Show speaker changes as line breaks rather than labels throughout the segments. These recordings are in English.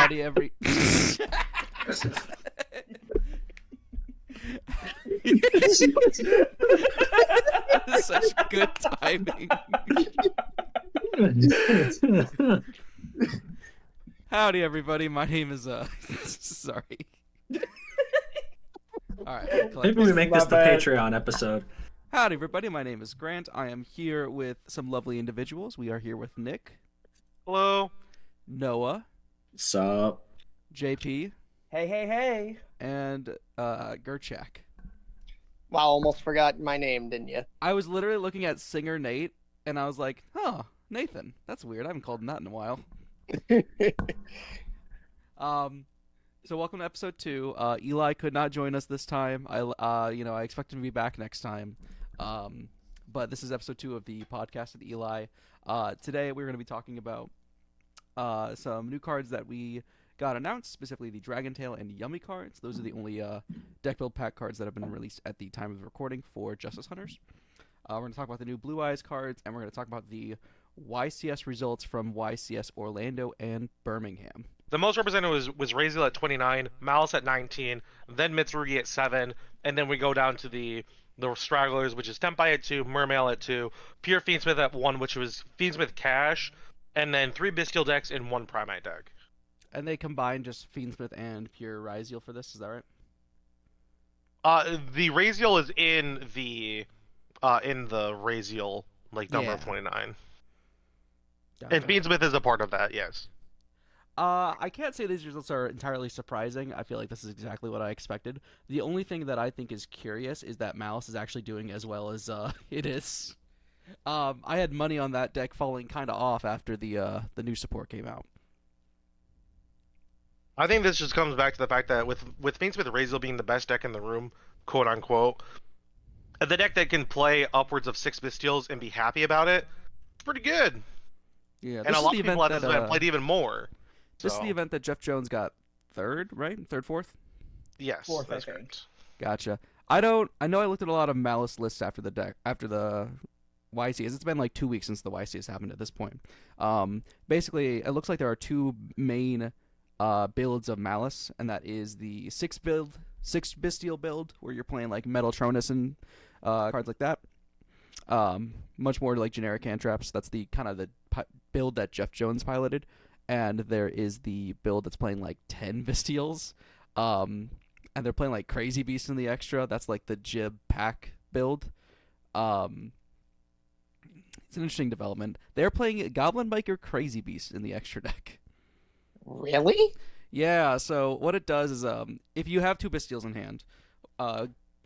Howdy, every. Such good timing. Howdy, everybody. My name is sorry. All right.
Maybe we make
My
this the
bad.
Patreon episode.
Howdy, everybody. My name is Grant. I am here with some lovely individuals. We are here with Nick,
Hello.
Noah,
Sup?
JP,
Hey.
and Gerchak.
Wow, almost forgot my name, didn't you?
I was literally looking at singer Nate, and I was like, "Huh, Nathan. That's weird. I haven't called him that in a while." So welcome to episode 2. Eli could not join us this time. I expect him to be back next time. But this is episode 2 of the podcast with Eli. Today we're going to be talking about some new cards that we got announced, specifically the Dragon Tail and Yummy cards. Those are the only deck build pack cards that have been released at the time of recording for Justice Hunters. We're going to talk about the new Blue Eyes cards, and we're going to talk about the YCS results from YCS Orlando and Birmingham.
The most represented was Raziel at 29, Malice at 19, then Mitsurugi at 7, and then we go down to the stragglers, which is Tenpai at 2, Mermail at 2, Pure Fiendsmith at 1, which was Fiendsmith Cash, and then 3 Bestial decks and 1 Primate deck.
And they combined just Fiendsmith and Pure Ryzeal for this, is that right?
The Raziel is in the Raziel number of 29.
Gotcha.
And Fiendsmith is a part of that, yes.
I can't say these results are entirely surprising. I feel like this is exactly what I expected. The only thing that I think is curious is that Malice is actually doing as well as it is. I had money on that deck falling kind of off after the new support came out.
I think this just comes back to the fact that with Fiendsmith Raziel being the best deck in the room, quote unquote, the deck that can play upwards of 6 Bestials and be happy about it, it's pretty good.
Yeah,
And a lot of people have played even more.
This is the event that Jeff Jones got third, right? Third, fourth?
Yes,
Fourth,
that's
I think.
correct.
Gotcha. I know I looked at a lot of Malice lists after the YCS. It's been like 2 weeks since the YCS happened at this point. Basically, it looks like there are 2 main builds of Malice, and that is the 6 Bestial build, where you're playing like Metaltronus and cards like that. Much more like generic hand traps. That's the kind of the build that Jeff Jones piloted. And there is the build that's playing like 10 Bestials. And they're playing like Crazy Beast in the extra. That's like the Jib pack build. It's an interesting development. They're playing Goblin Biker Crazy Beast in the extra deck.
Really?
Yeah, so what it does is if you have 2 Bestials in hand,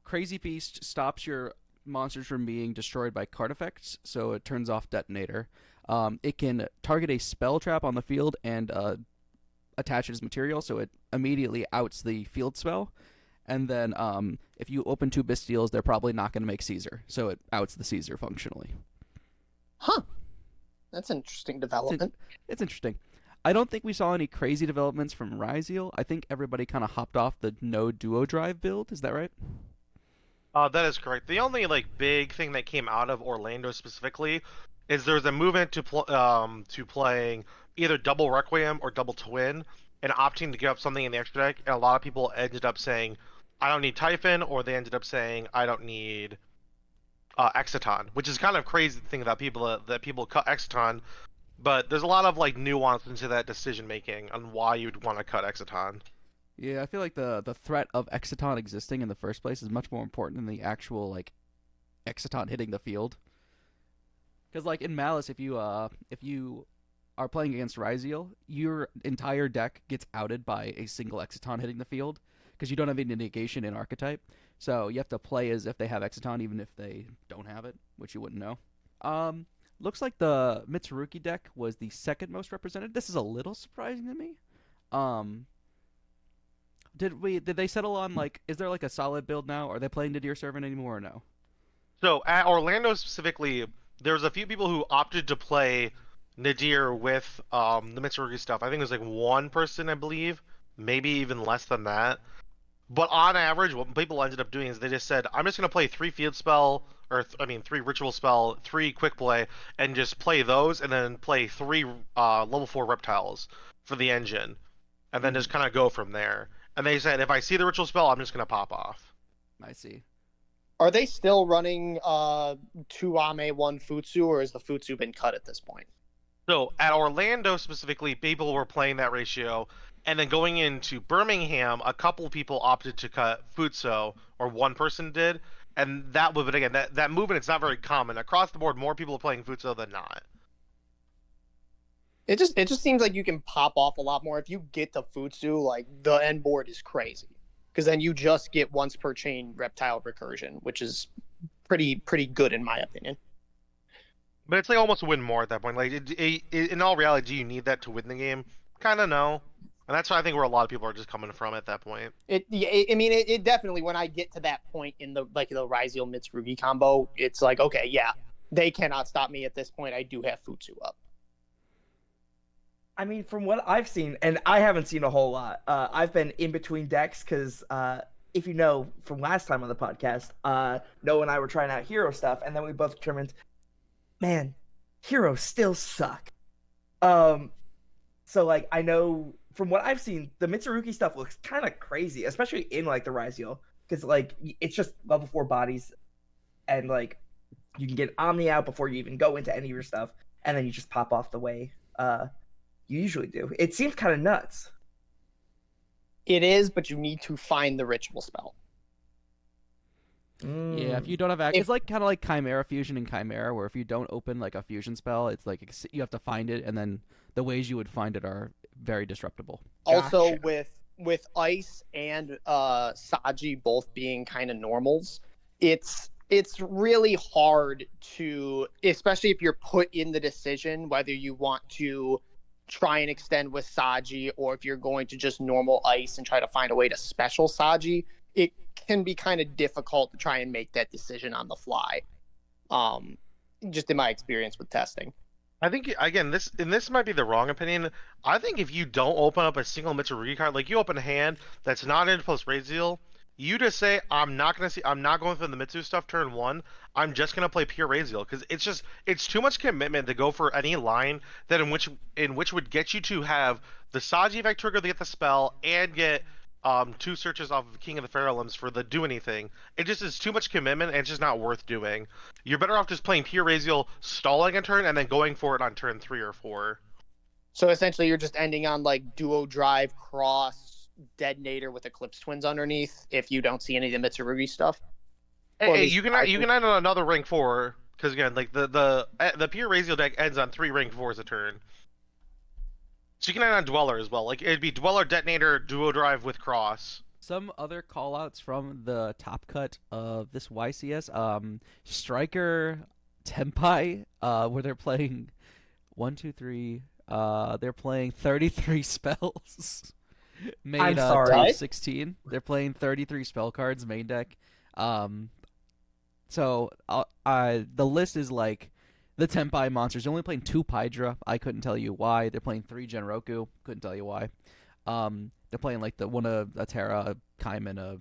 Crazy Beast stops your monsters from being destroyed by card effects, so it turns off Detonator. It can target a spell trap on the field and attach it as material, so it immediately outs the field spell. And then if you open 2 Bestials, they're probably not going to make Caesar, so it outs the Caesar functionally.
Huh. That's an interesting development.
It's interesting. I don't think we saw any crazy developments from Ryzeal. I think everybody kind of hopped off the no duo drive build. Is that right?
That is correct. The only big thing that came out of Orlando specifically is there's a movement to playing either double Requiem or double Twin, and opting to give up something in the extra deck. And a lot of people ended up saying, "I don't need Typhon," or they ended up saying, "I don't need Exciton," which is kind of crazy to think that people cut Exciton. But there's a lot of nuance into that decision making on why you'd want to cut Exciton.
Yeah, I feel like the threat of Exciton existing in the first place is much more important than the actual Exciton hitting the field. Because in Malice, if you are playing against Ryzeal, your entire deck gets outed by a single Exciton hitting the field because you don't have any negation in Archetype. So you have to play as if they have Exciton even if they don't have it, which you wouldn't know. Looks like the Mitsurugi deck was the second most represented. This is a little surprising to me. Did they settle on is there a solid build now? Are they playing Nadir Servant anymore or no?
So at Orlando specifically, there's a few people who opted to play Nadir with the Mitsurugi stuff. I think it was 1 person, I believe, maybe even less than that. But on average, what people ended up doing is they just said, "I'm just going to play 3 field spell, 3 ritual spell, 3 quick play, and just play those, and then play 3 level 4 reptiles for the engine." and then just kind of go from there. And they said if I see the ritual spell, I'm just gonna pop off.
I see.
Are they still running 2 Ame, 1 Futsu, or has the Futsu been cut at this point?
So at Orlando specifically, people were playing that ratio, and then going into Birmingham, a couple of people opted to cut Futso, or one person did, and that was, but again, that movement is not very common across the board. More people are playing Futso than not.
It just seems like you can pop off a lot more if you get the Futsu. Like the end board is crazy because then you just get once per chain reptile recursion, which is pretty good in my opinion.
But it's like almost a win more at that point. Like in all reality, do you need that to win the game? Kind of no. And that's why I think where a lot of people are just coming from at that point.
It definitely, when I get to that point in the Ryziel Mitsurugi combo, it's like, okay, yeah, they cannot stop me at this point. I do have Futsu up.
I mean, from what I've seen, and I haven't seen a whole lot, I've been in between decks because if you know from last time on the podcast, Noah and I were trying out hero stuff, and then we both determined, man, heroes still suck. So like I know from what I've seen, the Mitsurugi stuff looks kind of crazy, especially in like the Ryziel, because like it's just level 4 bodies, and like you can get Omni out before you even go into any of your stuff, and then you just pop off the way you usually do. It seems kind of nuts.
It is, but you need to find the ritual spell.
Yeah, if you don't have access, it's like kind of like Chimera Fusion and Chimera, where if you don't open like a fusion spell, it's like you have to find it, and then the ways you would find it are very disruptible.
Also, with Ice and Saji both being kind of normals, it's really hard to, especially if you're put in the decision whether you want to try and extend with Saji or if you're going to just normal Ice and try to find a way to special Saji. It can be kind of difficult to try and make that decision on the fly. Just in my experience with testing.
I think again, this might be the wrong opinion. I think if you don't open up a single Mitsurugi card, like you open a hand that's not in post Raziel, you just say I'm not going for the Mitsu stuff turn 1. I'm just going to play pure Raziel because it's too much commitment to go for any line that in which would get you to have the Saji effect trigger to get the spell and get 2 searches off of King of the Pharaohs for the do anything. It just is too much commitment and it's just not worth doing. You're better off just playing pure Raziel, stalling a turn, and then going for it on turn 3 or 4.
So essentially you're just ending on like duo drive, cross, detonator with Eclipse Twins underneath if you don't see any of the Mitsurugi stuff.
Hey, you can end on another rank 4, because again, like the pure Raziel deck ends on 3 rank 4s a turn. So you can end on Dweller as well. Like it'd be Dweller, Detonator, Duo Drive with Cross.
Some other callouts from the top cut of this YCS, Striker Tempai, where they're playing 1, 2, 3. They're playing 33 spells. Made top 16. They're playing 33 spell cards main deck. So the list is like the Tempai monsters. They're only playing 2 Pydra. I couldn't tell you why. They're playing 3 Genroku. Couldn't tell you why. They're playing like a Terra, a Kaiman, a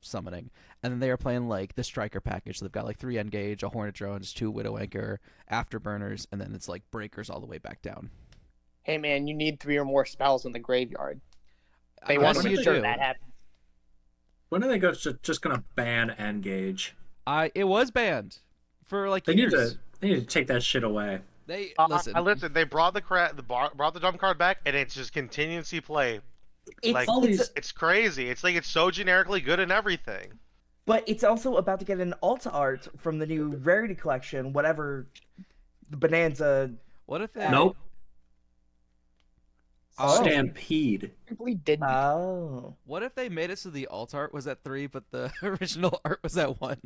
Summoning. And then they are playing like the Striker package. So they've got like 3 Engage, a Hornet Drones, 2 Widow Anchor, Afterburners, and then it's like Breakers all the way back down.
Hey man, you need 3 or more spells in the graveyard.
They want
to
you
sure
to.
that happens.
When are they just going to ban Engage?
It was banned for like years.
They need to take that shit away.
They
listen. They brought the jump card back, and it's just contingency play. It's crazy. It's like it's so generically good and everything.
But it's also about to get an alt art from the new Rarity Collection, whatever the Bonanza.
What if they?
Nope.
Oh.
Stampede.
Simply didn't.
Oh.
What if they made it so the alt art was at 3, but the original art was at 1?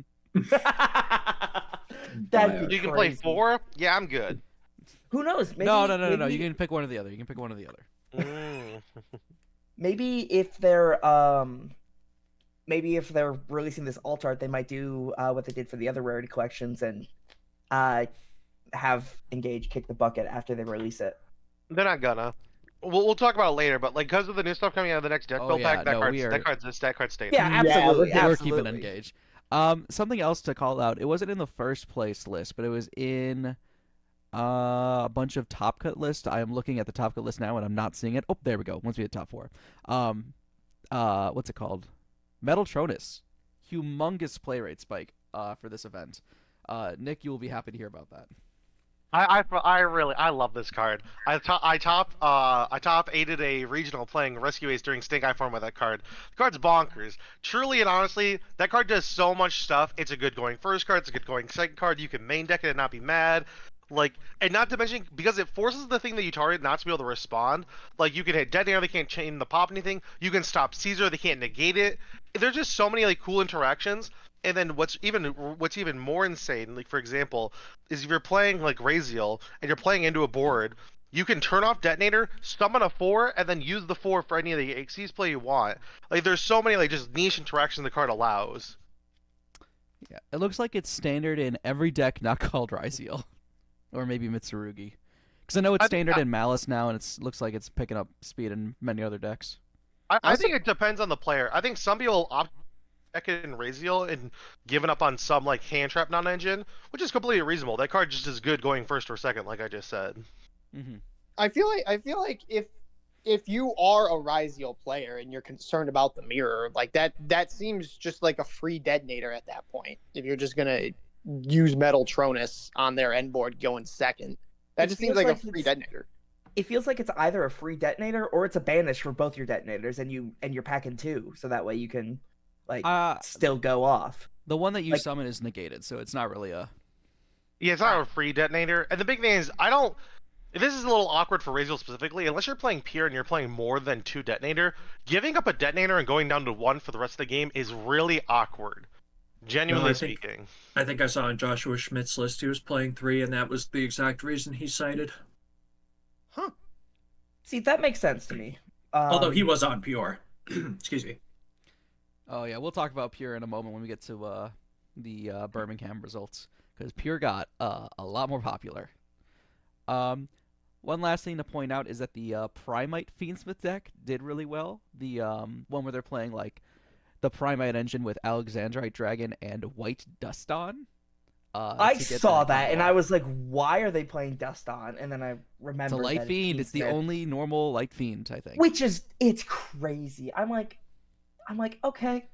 That'd be
You can
crazy.
play 4. Yeah, I'm good.
Who knows? Maybe,
No. You can pick one or the other.
Maybe if they're releasing this alt art, they might do what they did for the other Rarity collections and have Engage kick the bucket after they release it.
They're not gonna. We'll talk about it later, but like because of the new stuff coming out of the next deck build pack, that card stays.
Yeah, absolutely.
We're keeping Engage. Something else to call out. It wasn't in the first place list, but it was in A bunch of top cut list. I am looking at the top cut list now, and I'm not seeing it. Oh, there we go. Once we hit top 4. What's it called? Metaltronus. Humongous play rate spike for this event. Nick, you will be happy to hear about that.
I love this card. I top aided a regional playing Rescue Ace during Stink Eye form with that card. The card's bonkers. Truly and honestly, that card does so much stuff. It's a good going first card. It's a good going second card. You can main deck it and not be mad. Like, and not to mention, because it forces the thing that you target not to be able to respond. Like, you can hit Detonator, they can't chain the pop anything. You can stop Caesar, they can't negate it. There's just so many like cool interactions. And then what's even more insane, like for example, is if you're playing like Raziel and you're playing into a board, you can turn off Detonator, summon a 4, and then use the 4 for any of the Xyz play you want. Like, there's so many like just niche interactions the card allows.
Yeah, it looks like it's standard in every deck not called Ryziel. Or maybe Mitsurugi. Because I know it's standard in Malice now, and it looks like it's picking up speed in many other decks.
I think it depends on the player. I think some people opt deck it in Raziel and giving up on some like hand trap non-engine, which is completely reasonable. That card just is good going first or second, like I just said.
Mm-hmm.
I feel like if you are a Ryziel player and you're concerned about the mirror, like that seems just like a free detonator at that point. If you're just gonna use Metaltronus on their end board going second, that just seems like a free detonator.
It feels like it's either a free detonator or it's a banish for both your detonators, and you're packing 2, so that way you can like still go off.
The one that you summon is negated, so it's not really a.
Yeah, it's not a free detonator. And the big thing is, this is a little awkward for Raziel specifically. Unless you're playing pure and you're playing more than 2 detonator, giving up a detonator and going down to 1 for the rest of the game is really awkward. Genuinely speaking.
I think I saw on Joshua Schmidt's list he was playing 3, and that was the exact reason he cited.
Huh. See, that makes sense to me.
Although he was on Pure. Excuse me.
Oh, yeah, we'll talk about Pure in a moment when we get to the Birmingham results. Because Pure got a lot more popular. One last thing to point out is that the Primite Fiendsmith deck did really well. The one where they're playing, like, the Primite engine with Alexandrite Dragon and White Duston.
I saw that, and I was like, why are they playing Duston? And then I remember
it's a Light Fiend. It's the only normal Light Fiend, I think.
It's crazy. I'm like, okay.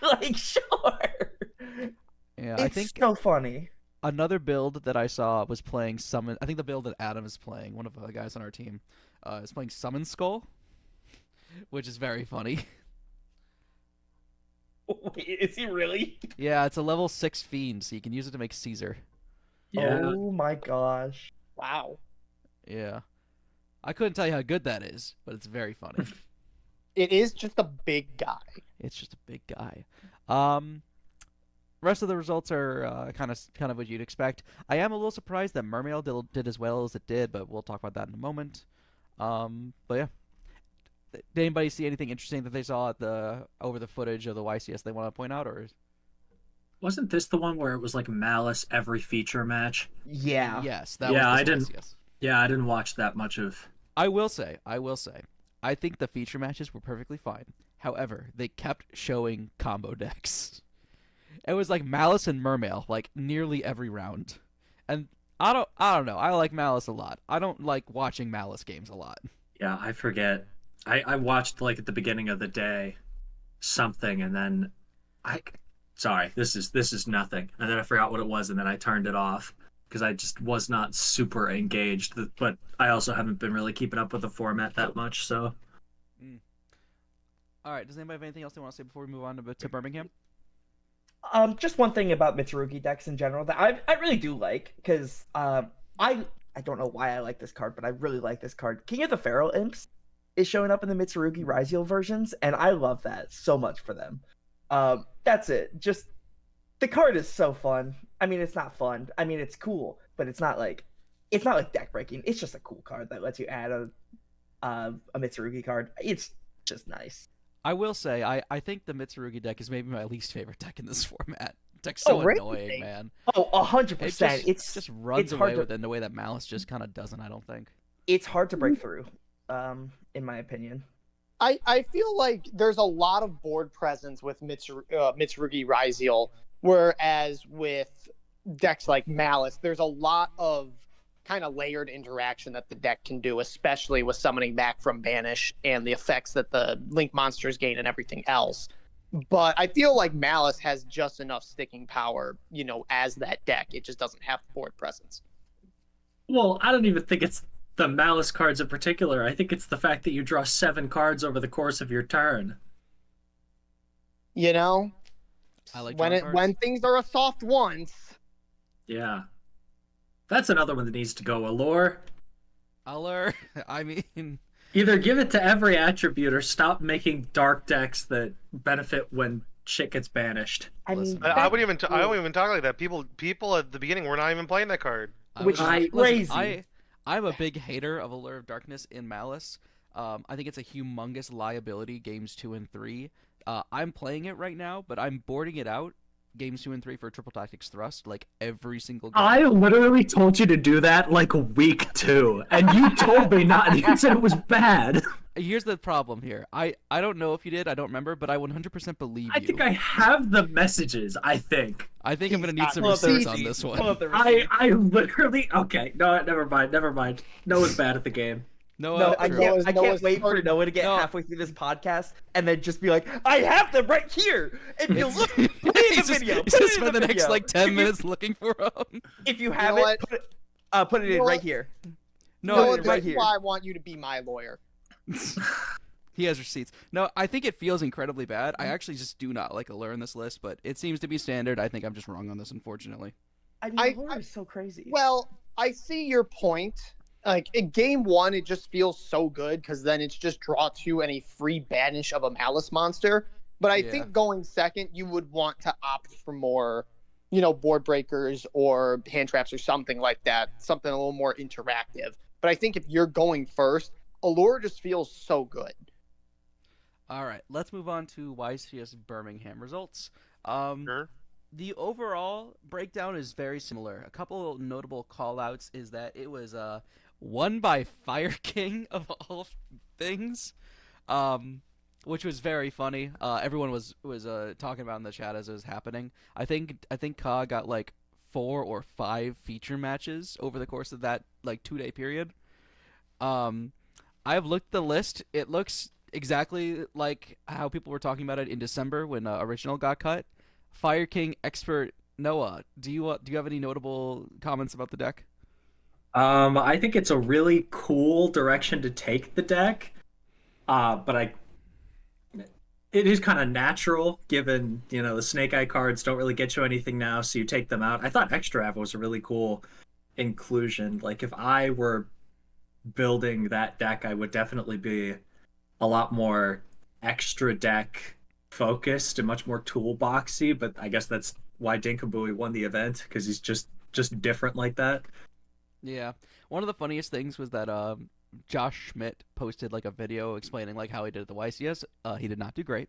Like, sure.
Yeah,
it's
I think
so funny.
Another build that I saw was playing Summon. I think the build that Adam is playing, one of the guys on our team, is playing Summon Skull, which is very funny.
Wait, is he really?
Yeah, it's a level 6 fiend, so you can use it to make Caesar.
Yeah.
Oh my gosh.
Wow.
Yeah. I couldn't tell you how good that is, but it's very funny.
It is just a big guy.
It's just a big guy. Rest of the results are kind of what you'd expect. I am a little surprised that Mermail did as well as it did, but we'll talk about that in a moment. But yeah. Did anybody see anything interesting that they saw over the footage of the YCS they want to point out, or?
Wasn't this the one where it was like Malice every feature match?
Yeah.
Yes, that was
I
the
didn't.
YCS.
Yeah, I didn't watch that much of.
I will say, I think the feature matches were perfectly fine. However, they kept showing combo decks. It was like Malice and Mermail, like nearly every round, and I don't know. I like Malice a lot. I don't like watching Malice games a lot.
Yeah, I forget. I watched like at the beginning of the day something, and then sorry, this is nothing, and then I forgot what it was, and then I turned it off because I just was not super engaged. But I also haven't been really keeping up with the format that much, so.
All right. Does anybody have anything else they want to say before we move on to Birmingham?
Just one thing about Mitsurugi decks in general that I really do like, because I don't know why I like this card, but I really like this card. King of the Feral Imps is showing up in the Mitsurugi Ryziel versions, and I love that so much for them. That's it. Just the card is so fun. I mean, it's not fun. I mean, it's cool, but it's not like deck breaking. It's just a cool card that lets you add a Mitsurugi card. It's just nice.
I will say, I think the Mitsurugi deck is maybe my least favorite deck in this format. Deck's so annoying, man.
Oh, 100%.
It just runs away with it in a way that Malice just kind of doesn't, I don't think.
It's hard to break through, in my opinion.
I feel like there's a lot of board presence with Mitsurugi Ryziel, whereas with decks like Malice, there's a lot of kind of layered interaction that the deck can do, especially with summoning back from Banish and the effects that the Link monsters gain and everything else. But I feel like Malice has just enough sticking power, as that deck. It just doesn't have the board presence.
Well, I don't even think it's the Malice cards in particular. I think it's the fact that you draw 7 cards over the course of your turn.
I like drawing cards.
When things are a soft once.
Yeah. That's another one that needs to go. Allure.
I mean,
Either give it to every attribute or stop making dark decks that benefit when shit gets banished.
I mean,
Listen,
I wouldn't even. I don't even talk like that. People at the beginning were not even playing that card.
Which is crazy.
I'm a big hater of Allure of Darkness in Malice. I think it's a humongous liability games 2 and 3. I'm playing it right now, but I'm boarding it out games 2 and 3 for Triple Tactics Thrust like every single game.
I literally told you to do that like week 2, and you told me not, and you said it was bad.
Here's the problem here. I don't know if you did. I don't remember, but I 100% believe you.
I think I have the messages, I think.
I'm going to need some
Pull up the
receipts on
receipt.
this
Pull
one.
up the receipt.
I literally... Okay, no, never mind. Noah's bad at the game.
No, I
true.
can't. I can't
Noah's
wait for
already-
Noah to get
No.
halfway through this podcast and then just be like, "I have them right here." And you look, put it in the
He's just-
video.
he's
Put
just
it in
spend
the
the next
video.
like 10 minutes looking for them.
If you
know
have
what?
put it
You
in
know
right
what?
here.
No,
Put it
that's
right here.
why I want you to be my lawyer.
he has receipts. No, I think it feels incredibly bad. I actually just do not like Allure in this list, but it seems to be standard. I think I'm just wrong on this, unfortunately.
I
I-
mean, Allure is so crazy.
Well, I see your point. Like in game 1, it just feels so good because then it's just draw 2 and a free banish of a Malice monster. But I
Yeah.
think going second, you would want to opt for more, board breakers or hand traps or something like that, something a little more interactive. But I think if you're going first, Allure just feels so good.
All right, let's move on to YCS Birmingham results.
Sure.
The overall breakdown is very similar. A couple notable call-outs is that it was won by Fire King of all things, which was very funny. Everyone was talking about in the chat as it was happening. I think Ka got like 4 or 5 feature matches over the course of that like 2-day period. I've looked at the list. It looks exactly like how people were talking about it in December when Original got cut. Fire King expert Noah, do you have any notable comments about the deck?
I think it's a really cool direction to take the deck, but it is kind of natural given the Snake Eye cards don't really get you anything now, so you take them out. I thought Extra Ava was a really cool inclusion. Like if I were building that deck, I would definitely be a lot more extra deck focused and much more toolboxy. But I guess that's why Dinkabooey won the event, because he's just different like that.
Yeah. One of the funniest things was that Josh Schmidt posted like a video explaining like how he did at the YCS. He did not do great.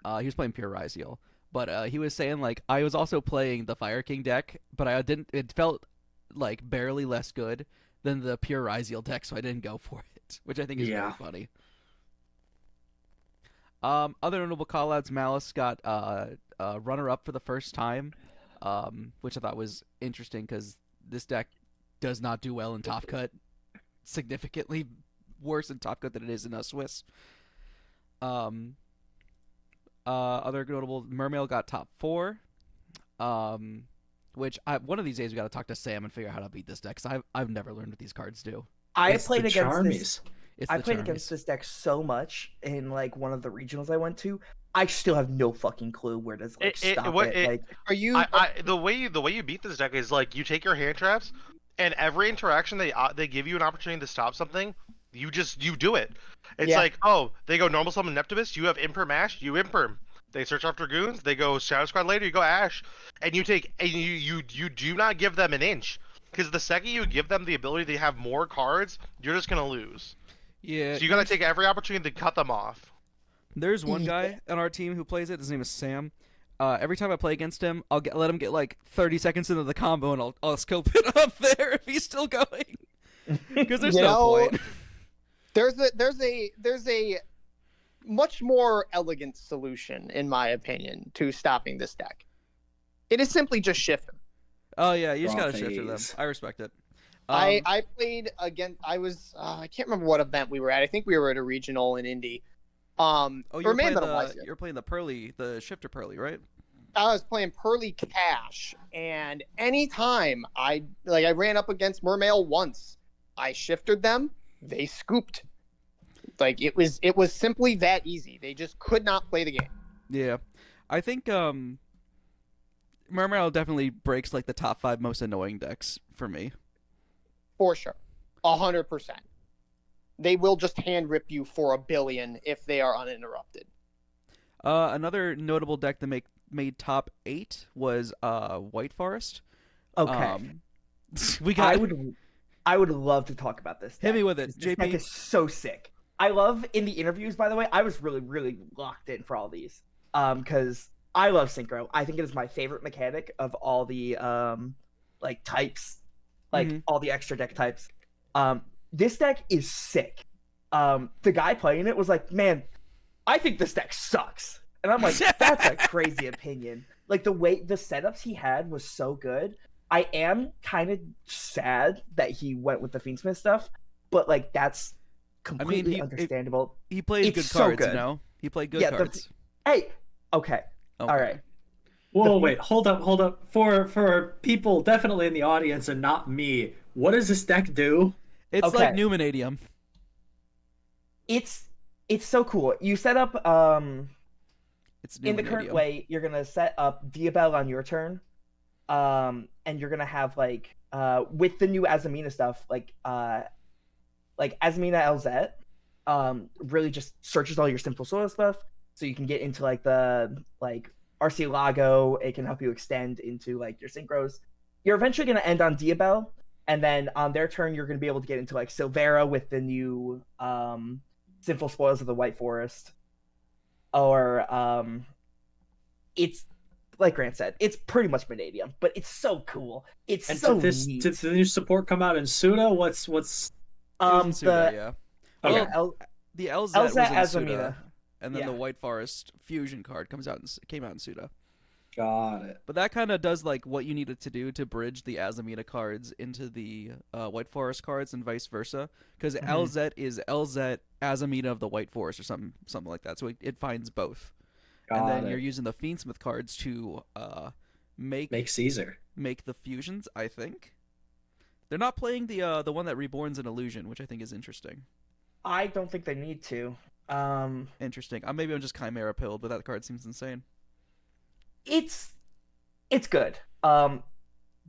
He was playing pure Ryzeal, but he was saying like I was also playing the Fire King deck, but I didn't. It felt like barely less good than the pure Ryzeal deck, so I didn't go for it, which I think is very funny. Other notable callouts: Malice got runner-up for the first time, which I thought was interesting because this deck does not do well in Top Cut. Significantly worse in Top Cut than it is in Swiss. Other notable: Mermail got top 4. Which one of these days we got to talk to Sam and figure out how to beat this deck, because I've never learned what these cards do.
I played
the
against
Charmies.
this.
It's
I
the
played
Charmies.
against this deck so much in like one of the regionals I went to. I still have no fucking clue where to like stop it. Like,
Are you?
The way you beat this deck is like you take your hand traps, and every interaction they give you an opportunity to stop something, you do it. It's
Yeah.
like, oh, they go normal summon Neptibus, you have Imperm Ash, you Imperm. They search after goons, they go Shadow Squad later, you go Ash, and you do not give them an inch, because the second you give them the ability to have more cards, you're just gonna lose.
Yeah.
So you gotta take every opportunity to cut them off.
There's one guy on our team who plays it. His name is Sam. Every time I play against him, let him get like 30 seconds into the combo, and I'll scope it up there if he's still going. Because there's no point.
There's a much more elegant solution, in my opinion, to stopping this deck. It is simply just shift them.
Oh yeah, you just
Raw
gotta shift to them.
phase.
I respect it.
I played against. I can't remember what event we were at. I think we were at a regional in Indy.
Oh, you
Or
were
may
playing
have been a
the
YCS.
you're playing the Pearly, the shifter Pearly, right?
I was playing Pearly Cash, and anytime I ran up against Mermail once, I shifted them, they scooped. Like it was simply that easy. They just could not play the game.
Yeah, I think Mermail definitely breaks like the top 5 most annoying decks for me.
For sure. 100%. They will just hand rip you for $1 billion if they are uninterrupted.
Another notable deck that made top 8 was White Forest.
Okay.
We got.
I would love to talk about this.
Hit me
deck,
with it,
because this deck
JP.
is so sick. I love in the interviews, by the way, I was really, really locked in for all these. Because I love synchro. I think it is my favorite mechanic of all the like types, like all the extra deck types. This deck is sick. The guy playing it was like, man, I think this deck sucks. And I'm like, that's a crazy opinion. Like the way the setups he had was so good. I am kind of sad that he went with the Fiendsmith stuff, but like that's completely understandable.
He played good
so
cards,
good.
you know? He played good cards.
Hey, okay. All right.
Whoa, wait, hold up. For people definitely in the audience and not me, what does this deck do?
It's like Numinadium.
It's so cool. You set up
it's
in the current way, you're gonna set up Diabel on your turn. And you're gonna have like with the new Azamina stuff, like Azamina LZ, really just searches all your simple soil stuff, so you can get into like the RC Lago. It can help you extend into like your synchros. You're eventually gonna end on Diabel, and then on their turn you're gonna be able to get into like Silvera with the new Sinful Spoils of the White Forest, or it's like Grant said, it's pretty much Vanadium, but it's so cool. It's
and
so
neat. Did the new support come out in Suda? What's
Suda, yeah.
Okay.
Well, the LZ was in Suda, and then the White Forest fusion card came out in Suda.
Got it.
But that kind of does like what you needed to do to bridge the Azamina cards into the White Forest cards and vice versa, because LZ is LZ Azamina of the White Forest or something like that. So it finds both. And then you're using the Fiendsmith cards to make
Caesar.
Make the fusions, I think. They're not playing the one that reborns an illusion, which I think is interesting.
I don't think they need to.
Interesting. Maybe I'm just Chimera pilled, but that card seems insane.
It's good. The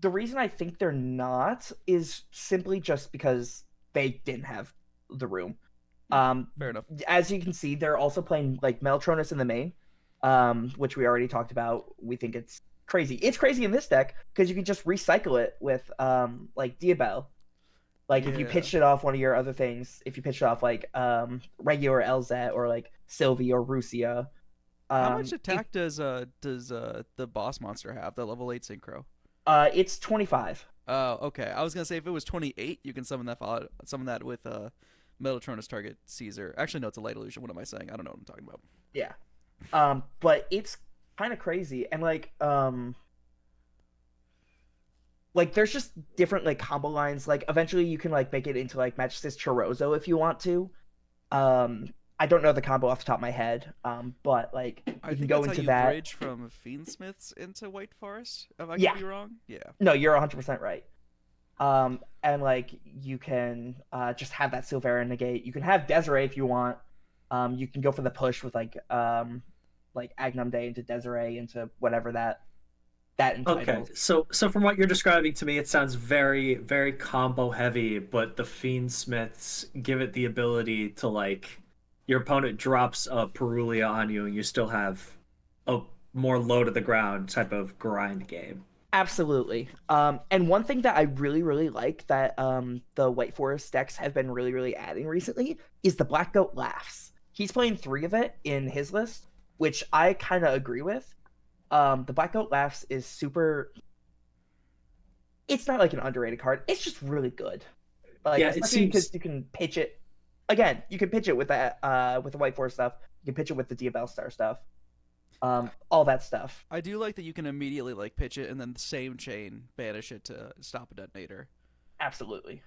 reason I think they're not is simply just because they didn't have the room.
Fair enough.
As you can see, they're also playing like Meltronus in the main. Which we already talked about. We think it's crazy. It's crazy in this deck because you can just recycle it with like Diabel. Like if you pitched it off one of your other things, if you pitched it off like regular Elzet or like Sylvie or Rusia.
How much attack does the boss monster have? The level 8 synchro.
It's 25.
Oh, okay. I was gonna say if it was 28, you can summon that with Metatronus target Caesar. Actually, no, it's a light illusion. What am I saying? I don't know what I'm talking about.
Yeah. But it's kind of crazy, and like there's just different like combo lines. Like eventually you can like make it into like Magistus Chorozo if you want to. I don't know the combo off the top of my head, but like you can go into that.
Bridge from Fiendsmiths into White Forest. Am I gonna be wrong? Yeah.
No, you're 100% right. And like you can just have that Silvera negate. You can have Desiree if you want. You can go for the push with like Agnum Day into Desiree into whatever that entitles.
Okay, so from what you're describing to me, it sounds very, very combo heavy, but the Fiendsmiths give it the ability to like your opponent drops a Perulia on you and you still have a more low to the ground type of grind game.
Absolutely. And one thing that I really, really like that the White Forest decks have been really, really adding recently is the Black Goat Laughs. He's playing 3 of it in his list, which I kind of agree with. The Black Goat Laughs is super... It's not like an underrated card. It's just really good. Like,
yeah,
especially because you can pitch it... Again, you can pitch it with that with the White Forest stuff. You can pitch it with the Diabel Star stuff. All that stuff.
I do like that you can immediately like pitch it and then the same chain banish it to stop a detonator.
Absolutely.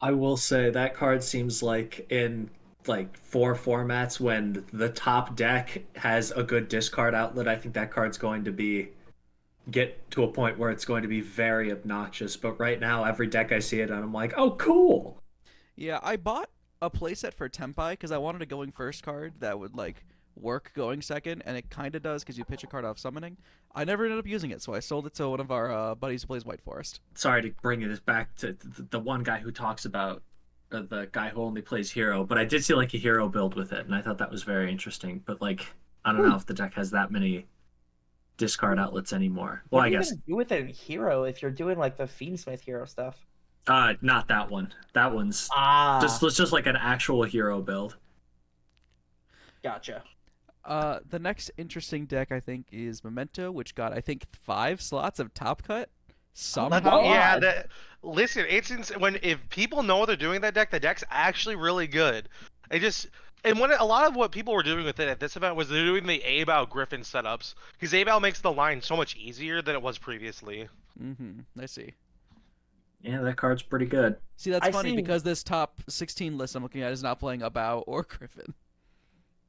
I will say that card seems like in like 4 formats when the top deck has a good discard outlet, I think that card's going to be get to a point where it's going to be very obnoxious. But right now, every deck I see it on, I'm like, oh, cool.
Yeah, I bought a playset for Tempai because I wanted a going first card that would like work going second, and it kind of does because you pitch a card off summoning. I never ended up using it, so I sold it to one of our buddies who plays White Forest.
Sorry to bring this back to the one guy who talks about the guy who only plays hero, but I did see like a hero build with it, and I thought that was very interesting. But like, I don't know if the deck has that many discard outlets anymore. Well,
What
I
are you
guess
gonna do with it in hero if you're doing like the Fiendsmith hero stuff?
not that one. That one's just like an actual hero build.
Gotcha.
The next interesting deck I think is Memento, which got I think 5 slots of top cut somehow.
Yeah, listen, if people know what they're doing with that deck, the deck's actually really good. A lot of what people were doing with it at this event was they're doing the Abao Griffin setups because Abao makes the line so much easier than it was previously.
I see.
Yeah, that card's pretty good.
See, that's funny because this top 16 list I'm looking at is not playing Abao or Griffin.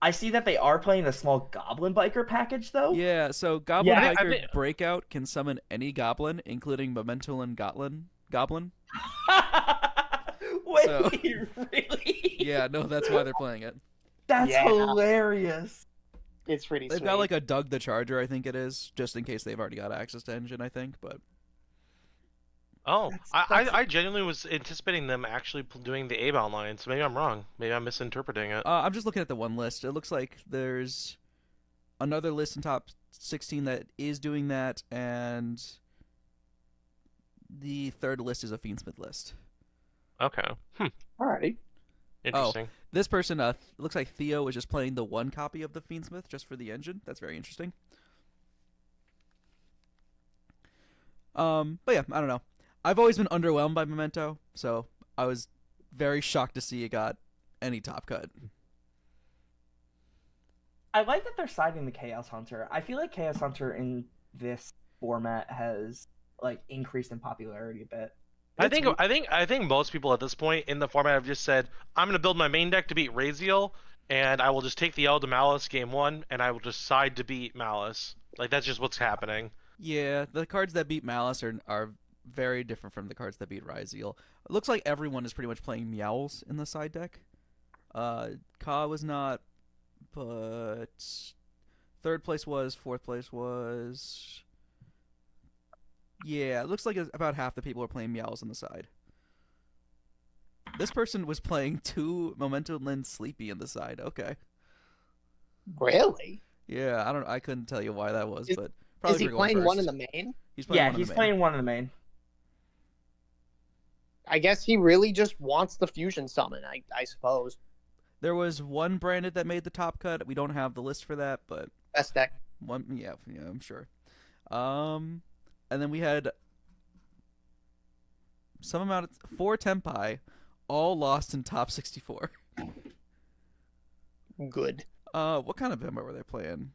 I see that they are playing the small Goblin Biker package though.
Yeah, so Goblin
Yeah,
Biker Breakout can summon any Goblin, including Memento and Goblin.
Wait,
So-
really?
Yeah, no, that's why they're playing it.
That's
Yeah.
hilarious.
It's pretty
They've
sweet.
got like a Doug the Charger, I think it is, just in case they've already got access to Engine, I think. But
Oh,
That's-
I genuinely was anticipating them actually doing the A-bound line, so maybe I'm wrong. Maybe I'm misinterpreting it.
I'm just looking at the one list. It looks like there's another list in top 16 that is doing that, and the third list is a Fiendsmith list.
Okay.
Alrighty.
Interesting.
This person, looks like Theo is just playing the one copy of the Fiendsmith just for the engine. That's very interesting. But yeah, I don't know. I've always been underwhelmed by Memento, so I was very shocked to see it got any top cut.
I like that they're siding the Chaos Hunter. I feel like Chaos Hunter in this format has like increased in popularity a bit.
I think most people at this point in the format have just said, I'm gonna build my main deck to beat Raziel, and I will just take the L to Malice game 1, and I will just side to beat Malice. Like that's just what's happening.
Yeah, the cards that beat Malice are very different from the cards that beat Ryzeal. It looks like everyone is pretty much playing Meowls in the side deck. Ka was not, but third place was, fourth place was. Yeah, it looks like about half the people are playing Meowls on the side. This person was playing 2 Memento Lin Sleepy in the side. Okay.
Really?
Yeah, I couldn't tell you why that was, but
Is
probably
he
for going
playing one in
first.
the main?
He's playing
Yeah,
one in
he's
the main.
playing one in the main.
I guess he really just wants the fusion summon, I suppose.
There was one branded that made the top cut. We don't have the list for that, but
Best deck.
one, yeah, I'm sure. And then we had some amount of 4 Tempai, all lost in top 64.
Good.
What kind of Vemba were they playing?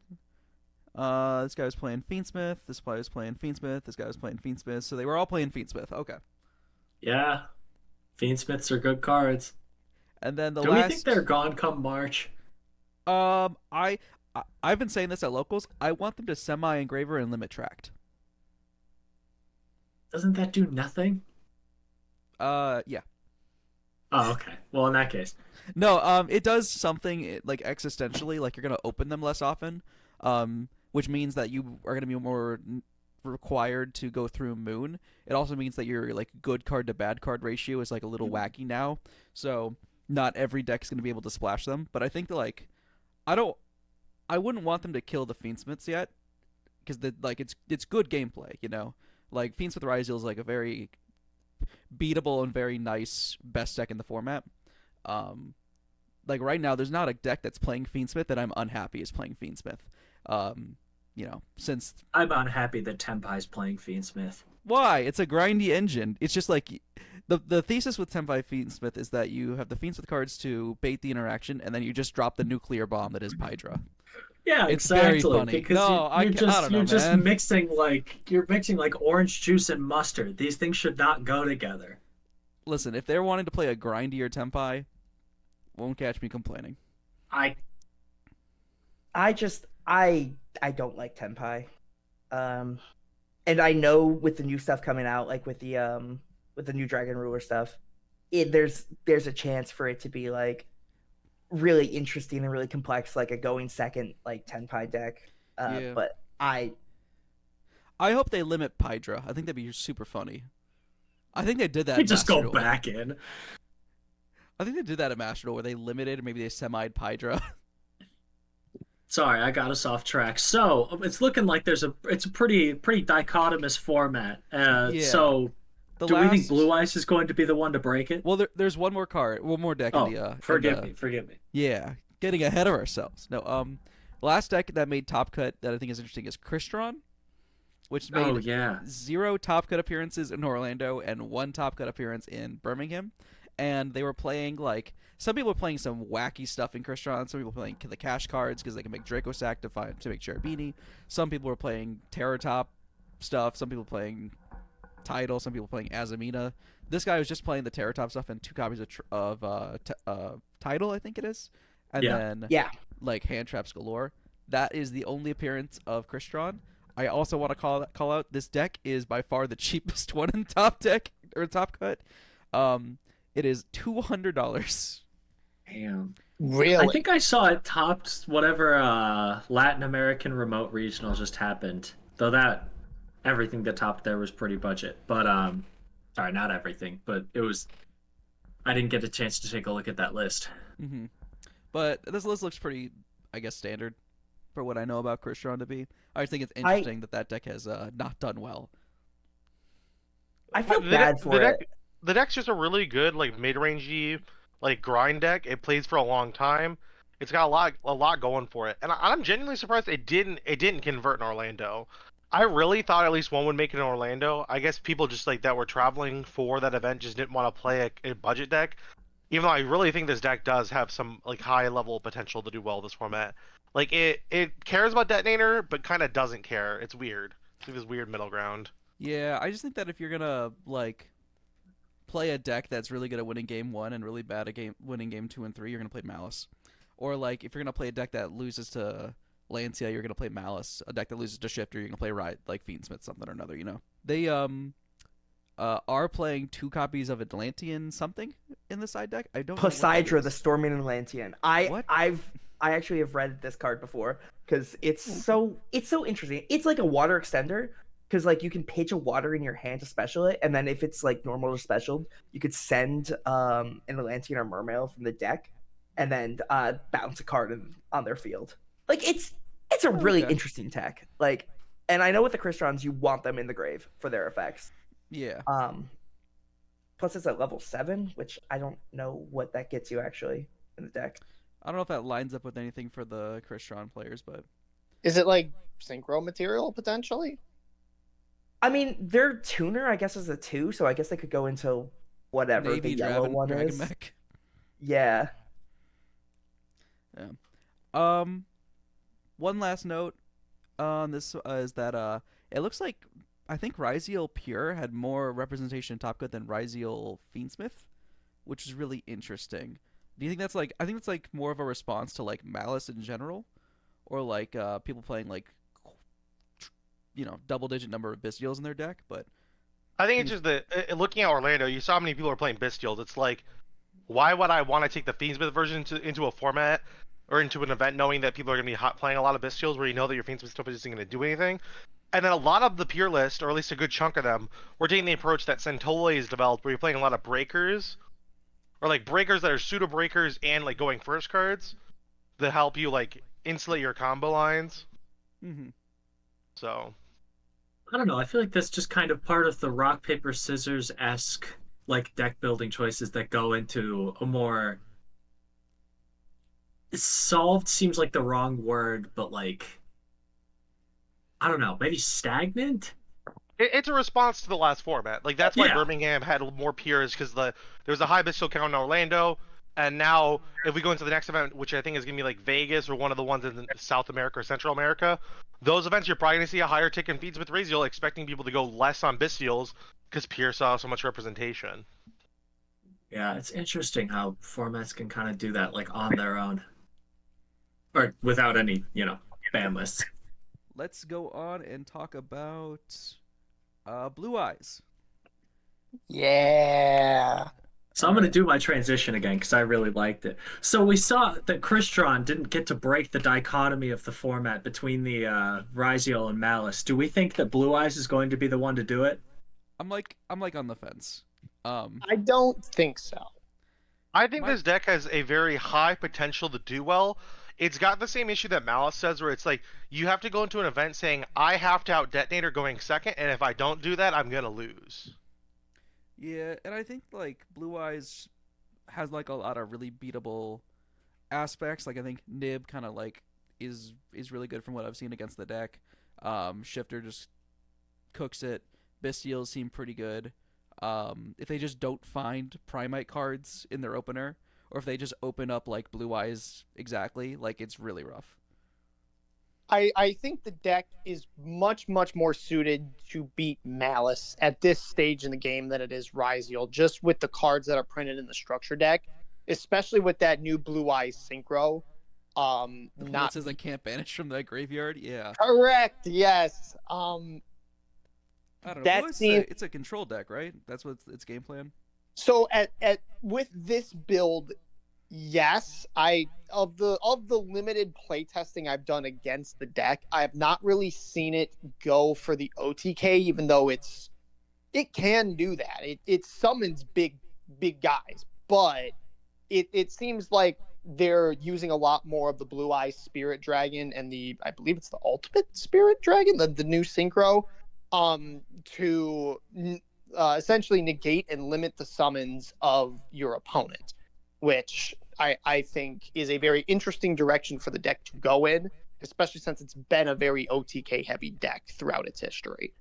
This guy was playing Fiendsmith. This guy was playing Fiendsmith. This guy was playing Fiendsmith. So they were all playing Fiendsmith. Okay.
Yeah, Fiendsmiths are good cards.
And then the
Do
last.
we think they're gone come March?
I've been saying this at locals. I want them to semi-engraver and limit tracked.
Doesn't that do nothing?
Yeah.
Oh, okay. Well, in that case,
No, it does something like existentially, like you're gonna open them less often, which means that you are gonna be more required to go through Moon. It also means that your like good card to bad card ratio is like a little wacky now. So not every deck's gonna be able to splash them. But I think that like, I wouldn't want them to kill the Fiendsmiths yet, because it's good gameplay, you know. Like Fiendsmith Ryzeal is like a very beatable and very nice best deck in the format. Like right now, there's not a deck that's playing Fiendsmith that I'm unhappy is playing Fiendsmith. You know, since
I'm unhappy that Tempai's playing Fiendsmith.
why? It's a grindy engine. It's just like the thesis with Tempai Fiendsmith is that you have the Fiendsmith cards to bait the interaction, and then you just drop the nuclear bomb that is Pydra.
Yeah,
It's very
exactly.
funny.
Because
No, I don't know,
you're just
man.
mixing like orange juice and mustard. These things should not go together.
Listen, if they're wanting to play a grindier Tenpai, won't catch me complaining.
I
I just I don't like Tenpai. And I know with the new stuff coming out, like with the new Dragon Ruler stuff, there's a chance for it to be like really interesting and really complex, like a going second like Tenpai deck.
Yeah.
But I
hope they limit Pydra. I think that'd be super funny. I think they did that
we
in
just
Master
go
Duel.
back in.
I think they did that at Master Duel where they limited or maybe they semi'd Pydra.
Sorry, I got us off track. So it's looking like it's a pretty dichotomous format.
Yeah.
So
The
do we think
last-
Blue Eyes is going to be the one to break it?
Well, there's one more deck
Oh,
in the.
forgive me.
Yeah, getting ahead of ourselves. No, the last deck that made top cut that I think is interesting is Crystron, which made
Oh yeah.
0 top cut appearances in Orlando and 1 top cut appearance in Birmingham, and they were playing like some people were playing some wacky stuff in Crystron. Some people were playing the cash cards because they can make Draco Sack to make Cherubini. Some people were playing Terror Top stuff. Some people playing Tidal. Some people playing Azamina. This guy was just playing the Terror Top stuff and 2 copies of Tidal, I think it is, and then
yeah.
like hand traps galore. That is the only appearance of Crystron. I also want to call out this deck is by far the cheapest one in top deck or top cut. It is $200.
Damn.
Really?
I think I saw it topped whatever Latin American remote regional just happened. Though that everything that topped there was pretty budget. But sorry, not everything, but it was. I didn't get a chance to take a look at that list.
Mm-hmm. But this list looks pretty, I guess, standard for what I know about Crystron to be. I just think it's interesting that deck has not done well.
I feel
The
bad
deck-
for
the
it.
deck- The deck's just a really good like mid-rangey like grind deck. It plays for a long time. It's got a lot going for it, and I'm genuinely surprised it didn't convert in Orlando. I really thought at least one would make it in Orlando. I guess people just like that were traveling for that event just didn't want to play a budget deck. Even though I really think this deck does have some like high level potential to do well this format. Like it cares about detonator, but kind of doesn't care. It's weird. It's like this weird middle ground.
Yeah, I just think that if you're gonna like play a deck that's really good at winning game 1 and really bad at winning game 2 and 3, you're gonna play Malice. Or like if you're gonna play a deck that loses to Lancia, you're gonna play Malice. A deck that loses to Shifter, you're gonna play like Fiendsmith something or another. You know, they are playing 2 copies of Atlantean something in the side deck. I don't know what that
Poseidra,
is.
the Storming Atlantean.
What?
I actually have read this card before because it's so interesting. It's like a water extender because like you can pitch a water in your hand to special it, and then if it's like normal or special, you could send an Atlantean or Mermail from the deck, and then bounce a card on their field. Like it's a really
Okay.
interesting tech. Like, and I know with the Crystrons, you want them in the grave for their effects.
Yeah.
Plus it's at level 7, which I don't know what that gets you actually in the deck.
I don't know if that lines up with anything for the Crystron players, but
Is it like synchro material potentially?
I mean, their tuner, I guess, is a 2, so I guess they could go into whatever
Navy
the yellow one
Dragon
is.
Mech.
Yeah.
One last note on this is that it looks like I think Ryziel Pure had more representation in Top Cut than Ryziel Fiendsmith, which is really interesting. Do you think that's like I think it's like more of a response to like Malice in general, or like people playing like double-digit number of Bystials in their deck, but
I think it's just that looking at Orlando, you saw how many people are playing Bystials. It's like, why would I want to take the Fiendsmith version into a format or into an event knowing that people are going to be playing a lot of Bystials where you know that your Fiendsmith stuff isn't going to do anything? And then a lot of the pure list, or at least a good chunk of them, were taking the approach that Centole has developed where you're playing a lot of breakers, or like breakers that are pseudo breakers and like going first cards that help you like insulate your combo lines.
mm-hmm.
So
I don't know. I feel like that's just kind of part of the rock paper scissors esque like deck building choices that go into a more solved seems like the wrong word, but like I don't know, maybe stagnant.
it's a response to the last format. Like that's why
Yeah.
Birmingham had more pures because there was a high Bystial count in Orlando. And now, if we go into the next event, which I think is going to be like Vegas or one of the ones in South America or Central America, those events you're probably going to see a higher tick in feeds with Raziel, expecting people to go less on Bystials because Pierce saw so much representation.
Yeah, it's interesting how formats can kind of do that, like on their own, or without any, ban lists.
Let's go on and talk about Blue Eyes.
Yeah.
So I'm going to do my transition again because I really liked it. So we saw that Crystron didn't get to break the dichotomy of the format between the Ryziel and Malice. Do we think that Blue Eyes is going to be the one to do it?
I'm like on the fence.
I don't think so.
I think this deck has a very high potential to do well. It's got the same issue that Malice says, where it's like you have to go into an event saying, I have to out detonator going second, and if I don't do that, I'm going to lose.
Yeah, and I think like Blue Eyes has like a lot of really beatable aspects. Like I think Nib kind of like is really good from what I've seen against the deck. Shifter just cooks it. Bestials seem pretty good. If they just don't find Primite cards in their opener, or if they just open up like Blue Eyes exactly, like it's really rough.
I think the deck is much, much more suited to beat Malice at this stage in the game than it is Ryziel, just with the cards that are printed in the structure deck, especially with that new Blue Eyes Synchro.
The
Not
blitzes that can't banish from the graveyard. Yeah,
correct. Yes.
I don't know.
That
Blue Eyes
seems
it's a control deck, right? That's what its game plan.
so at with this build. Yes, of the limited playtesting I've done against the deck, I have not really seen it go for the OTK, even though it can do that. It summons big guys, but it seems like they're using a lot more of the Blue Eye Spirit Dragon and I believe it's the Ultimate Spirit Dragon, the new Synchro, to essentially negate and limit the summons of your opponent, which I think is a very interesting direction for the deck to go in, especially since it's been a very OTK heavy deck throughout its history.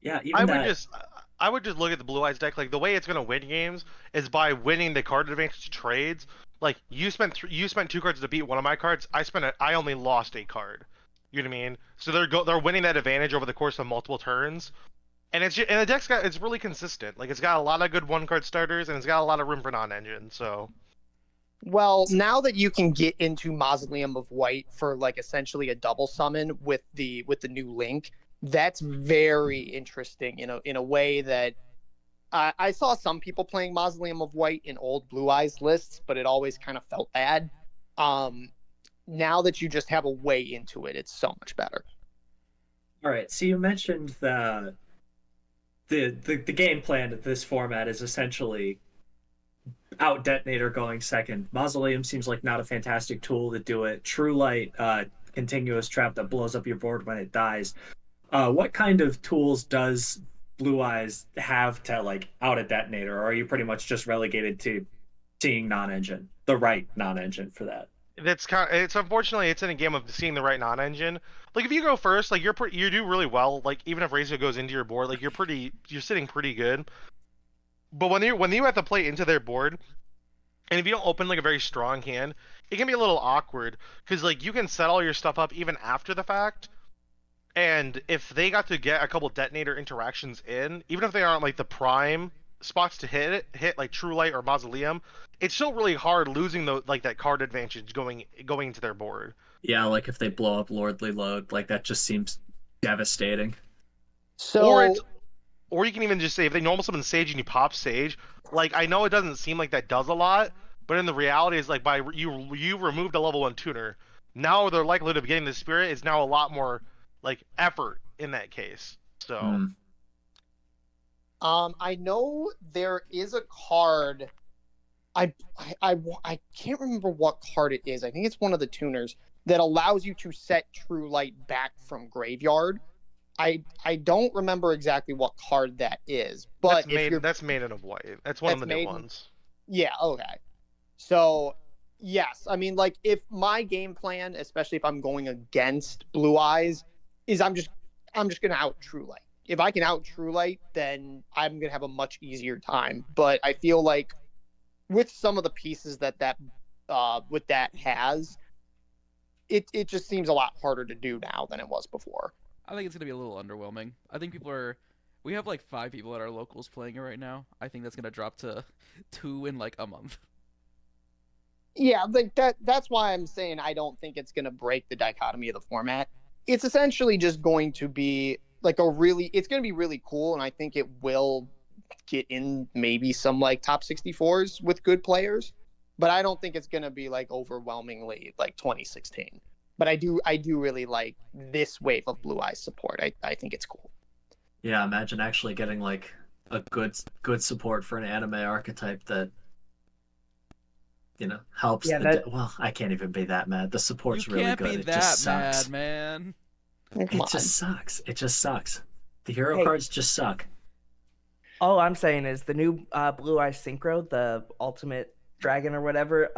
Yeah,
I would just look at the Blue Eyes deck, like the way it's going to win games is by winning the card advantage trades. Like you spent 2 cards to beat one of my cards. I only lost a card. You know what I mean? So they're winning that advantage over the course of multiple turns. And the it's really consistent. Like it's got a lot of good 1-card starters, and it's got a lot of room for non-engine. So,
Well, now that you can get into Mausoleum of White for like essentially a double summon with the new link, that's very interesting in a way that I saw some people playing Mausoleum of White in old Blue Eyes lists, but it always kind of felt bad. Now that you just have a way into it, it's so much better.
All right, so you mentioned the game plan of this format is essentially out detonator going second. Mausoleum seems like not a fantastic tool to do it. True Light, continuous trap that blows up your board when it dies. What kind of tools does Blue Eyes have to like out a detonator, or are you pretty much just relegated to seeing non-engine, the right non-engine for that?
it's unfortunately it's in a game of seeing the right non-engine. Like if you go first, like you do really well. Like even if Razor goes into your board, like you're sitting pretty good. But when you have to play into their board, and if you don't open like a very strong hand, it can be a little awkward because like you can set all your stuff up even after the fact. And if they got to get a couple detonator interactions in, even if they aren't like the prime spots to hit like True Light or Mausoleum, it's still really hard losing that card advantage going into their board.
Yeah, like if they blow up Lordly Load, like that just seems devastating.
So
Or you can even just say if they normal summon Sage and you pop Sage, like I know it doesn't seem like that does a lot, but in the reality is like by you removed a level 1 tuner, now their likelihood of getting the spirit is now a lot more like effort in that case. So
I know there is a card. I can't remember what card it is. I think it's one of the tuners that allows you to set True Light back from graveyard. I don't remember exactly what card that is, but
that's Maiden of White. That's one of the new ones.
Yeah, okay. So yes, I mean like if my game plan, especially if I'm going against Blue Eyes, is I'm just gonna out True Light. If I can out True Light, then I'm gonna have a much easier time. But I feel like with some of the pieces that with that has, it just seems a lot harder to do now than it was before.
I think it's gonna be a little underwhelming. I think we have like 5 people at our locals playing it right now. I think that's gonna drop to 2 in like a month.
Yeah, like that's why I'm saying I don't think it's going to break the dichotomy of the format. It's essentially just going to be like it's going to be really cool, and I think it will get in maybe some like top 64s with good players, but I don't think it's going to be like overwhelmingly like 2016. But I do really like this wave of Blue Eyes support. I think it's cool.
Yeah, imagine actually getting like a good support for an anime archetype that helps well, I can't even be that mad. The support's
You
really
can't
good.
be
It
that
just
mad,
sucks.
man.
It just sucks. It just sucks. The hero
Hey.
cards just suck.
All I'm saying is the new Blue Eye Synchro, the Ultimate Dragon or whatever,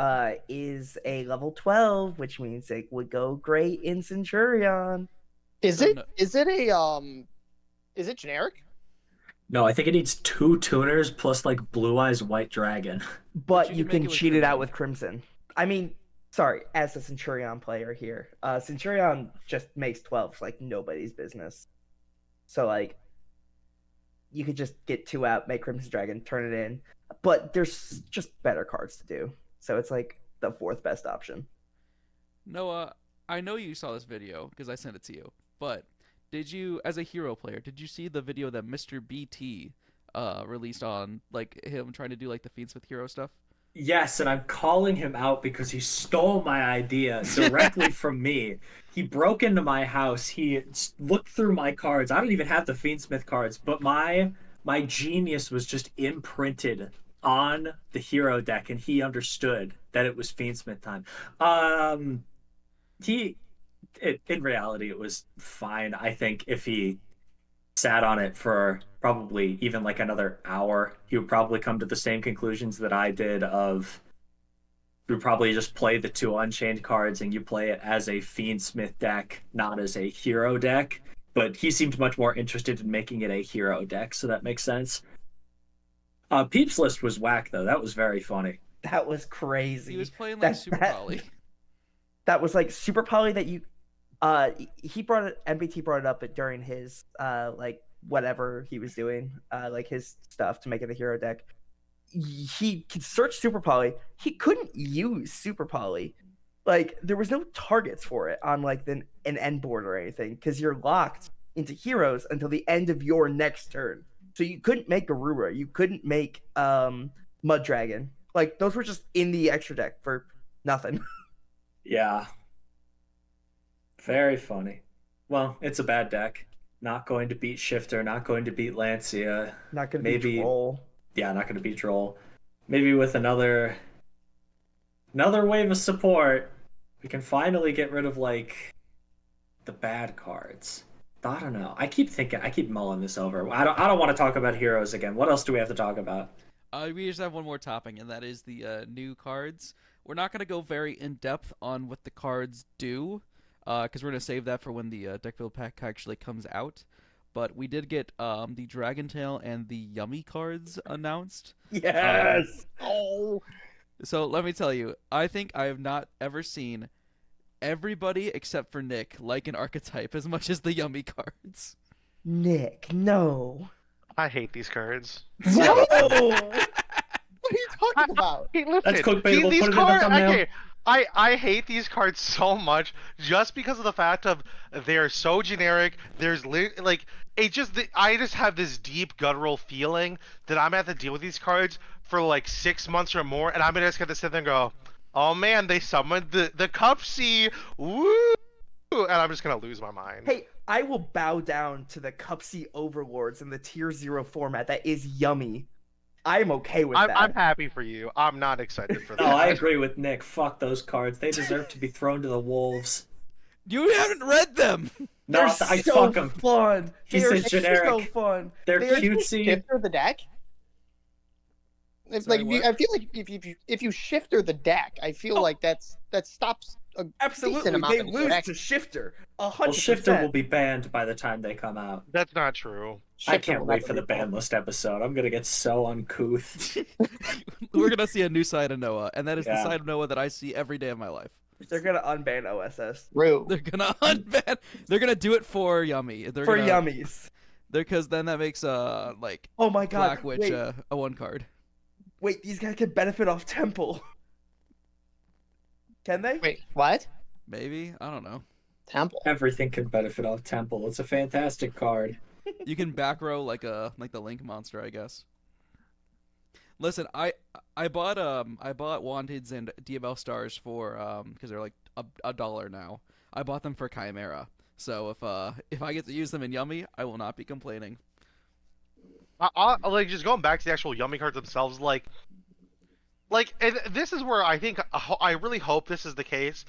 is a level 12, which means it would go great in Centurion.
Is
So
it
no-
is it a is it generic?
No, I think it needs 2 tuners plus like Blue Eyes White Dragon.
But
you
you
can make
can
it with
cheat it out
Crimson.
with Crimson. I mean, sorry, as a Centurion player here, Centurion just makes 12s like nobody's business. So like, you could just get 2 out, make Crimson Dragon, turn it in. But there's just better cards to do. So it's like the 4th best option.
Noah, I know you saw this video because I sent it to you. But did you, as a hero player, did you see the video that Mr. BT released on like him trying to do like the feats with hero stuff?
Yes, and I'm calling him out because he stole my idea directly from me. He broke into my house. He looked through my cards. I don't even have the Fiendsmith cards, but my genius was just imprinted on the hero deck, and he understood that it was Fiendsmith time. In reality, it was fine. I think if he sat on it for probably even like another hour, he would probably come to the same conclusions that I did of you probably just play the 2 Unchained cards and you play it as a Fiendsmith deck, not as a hero deck. But he seemed much more interested in making it a hero deck, so that makes sense. Peeps List was whack, though. That was very funny.
That was crazy.
He was playing like
That-
Super
that-
Poly.
That was like Super Poly that you he brought it, MBT brought it up during his like whatever he was doing, like his stuff to make it a hero deck. He could search Super Poly. He couldn't use Super Poly. Like there was no targets for it on like an end board or anything because you're locked into heroes until the end of your next turn. So you couldn't make Garura, you couldn't make Mud Dragon. Like those were just in the extra deck for nothing.
Yeah. Very funny. Well, it's a bad deck. Not going to beat Shifter, not going to beat Lancia.
Not gonna
Maybe-
be troll.
Yeah, not going to beat Droll. Maybe with another wave of support, we can finally get rid of like the bad cards. I don't know. I keep mulling this over. I don't want to talk about heroes again. What else do we have to talk about?
We just have one more topic, and that is the new cards. We're not gonna go very in depth on what the cards do, because we're gonna save that for when the deck build pack actually comes out. But we did get the Dragon Tail and the Yummy cards announced.
Yes.
Oh,
So let me tell you, I think I have not ever seen everybody except for Nick like an archetype as much as the Yummy cards.
Nick, no.
I hate these cards.
No.
what are you talking about?
Hey, listen,
That's clickbaitable.
These
Put it in the
cards,
thumbnail.
okay, I hate these cards so much just because of the fact of they're so generic. There's like I just have this deep guttural feeling that I'm gonna have to deal with these cards for like 6 months or more, and I'm gonna just have to sit there and go, oh man, they summoned the Cupsy, woo, and I'm just gonna lose my mind.
Hey, I will bow down to the Cupsy overlords in the tier 0 format that is Yummy. I'm okay with that.
I'm happy for you. I'm not excited for that.
Oh, I agree with Nick. Fuck those cards. They deserve to be thrown to the wolves.
You haven't read them.
No,
They're
I
so
fuck them.
fun.
He
They're
says generic.
so fun.
They're
They're
cutesy.
Shifter the deck. It's
Sorry,
like
what?
I feel like if you shifter the deck, I feel like that stops a decent
Absolutely,
amount
they
of
lose
direct.
to Shifter.
Well,
100%.
Shifter will be banned by the time they come out.
That's not true.
I
Shifter
can't
will
wait
never
for the
be
ban list episode. I'm gonna get so uncouth.
We're gonna see a new side of Noah, and that is the
Yeah.
side of Noah that I see every day of my life.
They're gonna unban OSS
True.
They're gonna unban. They're gonna do it for Yummy. They're
for
gonna,
yummies.
because then that makes like
Oh my god!
Black Witch
Wait,
a 1 card.
wait, these guys can benefit off Temple. Can they?
Wait, what?
Maybe, I don't know.
Temple.
Everything can benefit off Temple. It's a fantastic card.
You can back row like the Link monster, I guess. Listen, I bought Wanteds and DML stars for because they're like a dollar now. I bought them for Chimera. So if I get to use them in Yummy, I will not be complaining.
Like just going back to the actual Yummy cards themselves, like, and this is where I think I really hope this is the case.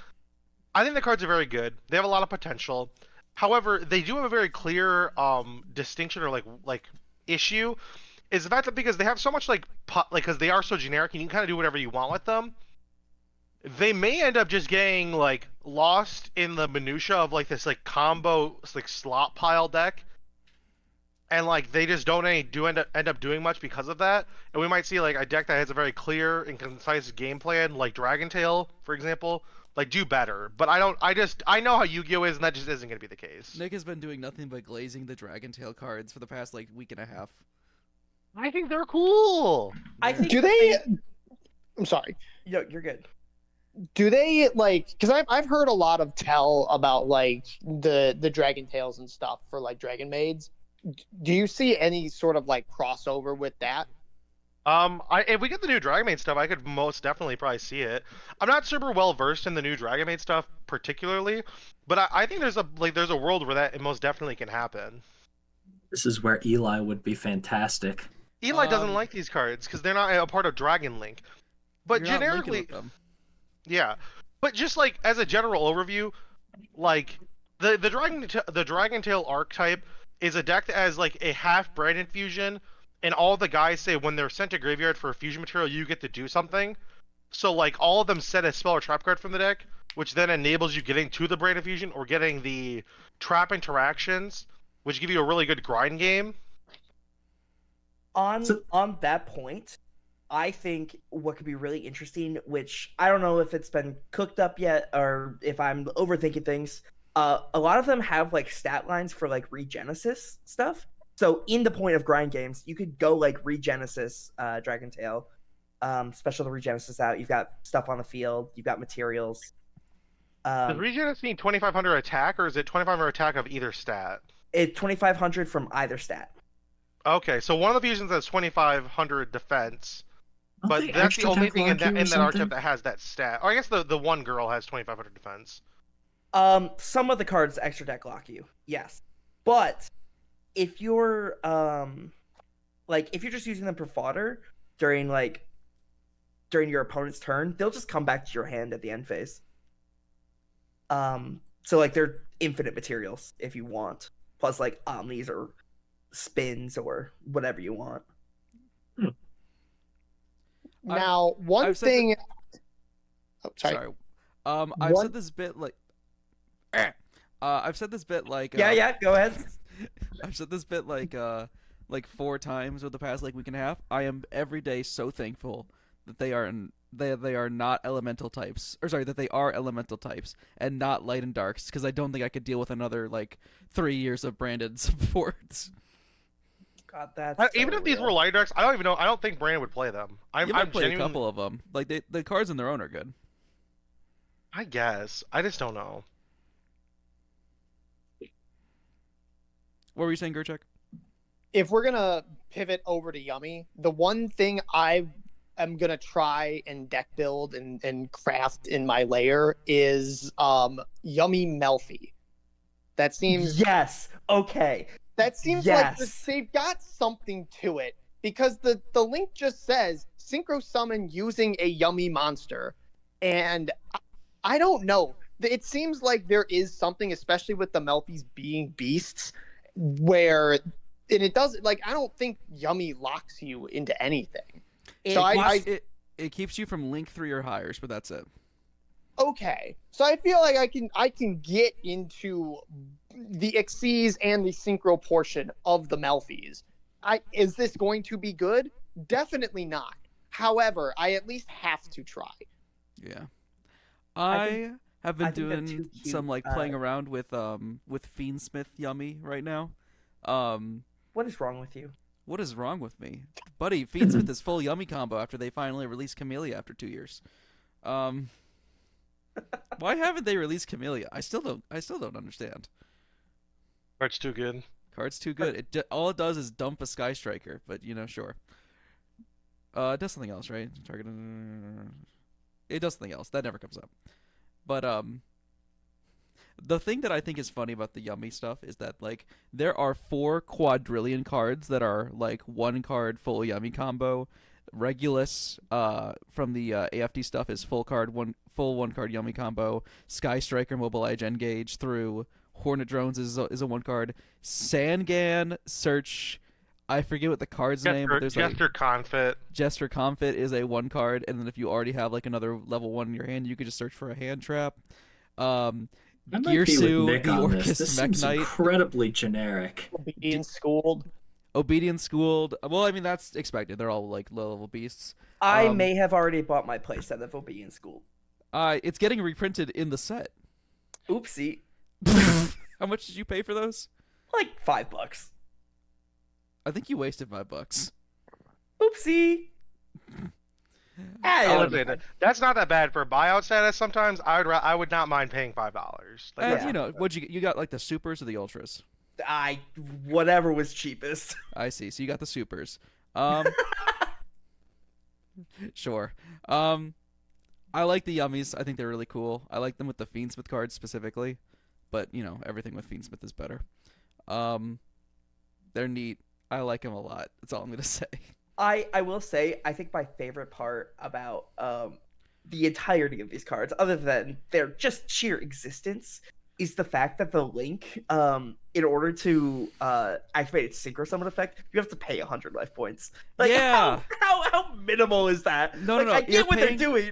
I think the cards are very good. They have a lot of potential. However, they do have a very clear distinction or like issue, is the fact that because they have so much like because they are so generic and you can kind of do whatever you want with them, they may end up just getting like lost in the minutia of like this like combo like slot pile deck, and like they just don't end up doing much because of that. And we might see like a deck that has a very clear and concise game plan, like Dragon Tail, for example, like do better. But I know how Yu-Gi-Oh is, and that just isn't going to be the case.
Nick has been doing nothing but glazing the Dragon Tail cards for the past like week and a half.
I think they're cool.
I think.
Do they? I'm sorry.
Yo, you're good.
Do they like? Because I've heard a lot of tell about like the Dragon Tails and stuff for like Dragon Maids. Do you see any sort of like crossover with that?
If we get the new Dragon Maid stuff, I could most definitely probably see it. I'm not super well versed in the new Dragon Maid stuff particularly, but I think there's a world where that most definitely can happen.
This is where Eli would be fantastic.
Eli doesn't like these cards because they're not a part of Dragon Link. But
You're not linking
generically,
with them.
yeah. But just like as a general overview, like the Dragon Tail archetype is a deck that has like a half Brandon fusion, and all the guys say when they're sent to graveyard for a fusion material, you get to do something. So like all of them set a spell or trap card from the deck, which then enables you getting to the Brandon fusion or getting the trap interactions, which give you a really good grind game.
On that point, I think what could be really interesting, which I don't know if it's been cooked up yet or if I'm overthinking things. A lot of them have like stat lines for like Regenesis stuff. So in the point of grind games, you could go like Regenesis, Dragon Tail, special the Regenesis out. You've got stuff on the field. You've got materials.
Does Regenesis mean 2,500 attack, or is it 2,500 attack of either stat?
It's 2,500 from either stat.
Okay, so one of the fusions has 2,500 defense,
Don't
but
they
that's the
extra
only
deck
thing in
lock you
that
or
archetype
something?
that has that stat. Or I guess the one girl has 2,500 defense.
Some of the cards extra deck lock you, yes, but if you're if you're just using them for fodder during your opponent's turn, they'll just come back to your hand at the end phase. So like they're infinite materials if you want, plus like omnis or spins or whatever you want.
Now, one
I've said
thing. Oh, sorry.
Sorry. I've said this bit like. I've said this bit like.
Yeah, go ahead.
I've said this bit like 4 times over the past like week and a half. I am every day so thankful that they are not elemental types, or sorry, that they are elemental types and not light and darks, because I don't think I could deal with another like 3 years of branded supports.
God, that's
Even
so
if these
real.
were light decks, I don't even know. I don't think Brandon would play them.
You might
I'm
play a
genuine.
couple of them. Like the cards on their own are good.
I guess. I just don't know.
What were you saying, Gerchek?
If we're gonna pivot over to Yummy, the one thing I am gonna try and deck build and craft in my layer is Yummy Melfi. That seems
Yes. Okay.
like
Yes.
they've got something to it, because the link just says synchro summon using a Yummy monster, and I don't know. It seems like there is something, especially with the Melfis being beasts, where and it doesn't like I don't think Yummy locks you into anything.
It
So
It keeps you from link 3 or higher, but that's it.
Okay, so I feel like I can get into the Xyz and the synchro portion of the Melfies. Is this going to be good? Definitely not. However, I at least have to try.
Yeah.
I
I have been
I think they're
doing
too cute.
some like playing around with Fiendsmith Yummy right now. Um
What is wrong with you?
what is wrong with me? Buddy, Fiendsmith is full Yummy combo after they finally released Camellia after 2 years. Um why haven't they released Camellia? I still don't understand.
Art's too good.
Card's too good. All it does is dump a Sky Striker, but sure. It does something else, right? Target. It does something else. That never comes up. But the thing that I think is funny about the Yummy stuff is that like there are 4 quadrillion cards that are like 1 card full Yummy combo. Regulus from the AFD stuff is full 1 card Yummy combo. Sky Striker, Mobile Edge, Engage through. Hornet Drones is a 1 card. Sangan, Search, I forget what the card's name, but there's
Jester Confit.
Jester Confit is a 1 card, and then if you already have like another level 1 in your hand, you could just search for a hand trap.
I might
Gearsu,
be with Nick
the
on
Orcus
this. This
Mech
seems
Knight.
incredibly generic.
Being schooled.
Obedient Schooled. Well, I mean that's expected. They're all like low level beasts.
I may have already bought my playset of Obedience School.
It's getting reprinted in the set.
Oopsie.
How much did you pay for those?
Like $5.
I think you wasted $5.
Oopsie.
I'll admit it. That's not that bad for buyout status. Sometimes I would not mind paying $5. Like,
Yeah.
What'd you got? Like the supers or the ultras?
Whatever was cheapest.
I see. So you got the supers. Sure. I like the Yummies. I think they're really cool. I like them with the Fiendsmith cards specifically, but everything with Fiendsmith is better. They're neat. I like them a lot. That's all I'm gonna say.
I will say I think my favorite part about the entirety of these cards, other than their just sheer existence, is the fact that the link, in order to activate its synchro summon effect, you have to pay 100 life points. Like,
Yeah.
How minimal is that?
No,
like,
no.
I get what they're doing,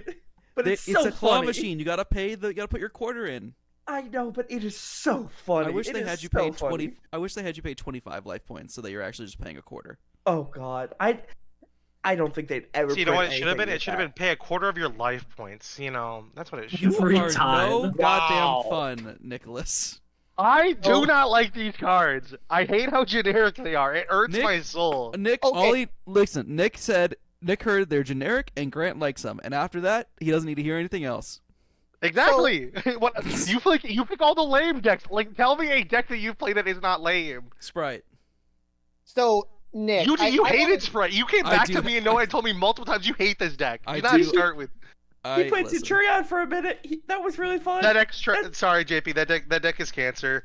but it's so
a claw
funny.
machine. You gotta put your quarter in.
I know, but it is so funny.
I wish
It
they
is
had you
so
pay
funny.
20. I wish they had you pay 25 life points so that you're actually just paying a quarter.
Oh God, I don't think they'd ever.
So you know what
print
it should have been?
anything
It should have
like
been pay a quarter of your life points. That's what it should.
You
Every
are
time.
no
Wow.
goddamn fun, Nicholas.
I do
Oh.
not like these cards. I hate how generic they are. It hurts
Nick-
my soul.
Nick,
Okay.
Nick heard they're generic and Grant likes them, and after that, he doesn't need to hear anything else.
Exactly. What you pick all the lame decks. Like, tell me a deck that you've played that is not lame.
Sprite.
So Nick,
You
I
hated
wanted-
Sprite. You came
I
back
do-
to me and told me multiple times you hate this deck.
I
You know how to
do.
start with
He played
listen.
Centurion for a minute. That was really fun.
that extra. Sorry, JP. That deck is cancer.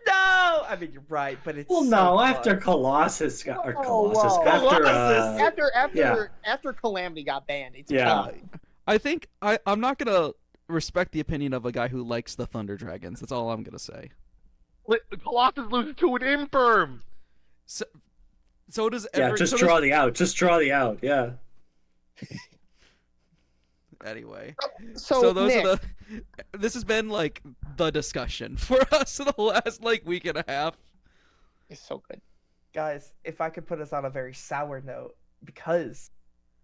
No, I mean you're right, but it's
Well,
so
no,
fun.
after Colossus got or
Whoa,
Colossus
whoa.
after
Colossus!
Yeah.
after Calamity got banned, it's
Yeah.
fine.
I think I'm not gonna respect the opinion of a guy who likes the Thunder Dragons. That's all I'm gonna say.
Colossus loses to an infirm.
So does
yeah,
every.
just
so
draw
does-
the out. Just draw the out. Yeah.
Anyway,
So,
those
Nick,
are the. This has been like the discussion for us in the last like week and a half.
it's so good.
Guys, if I could put us on a very sour note, because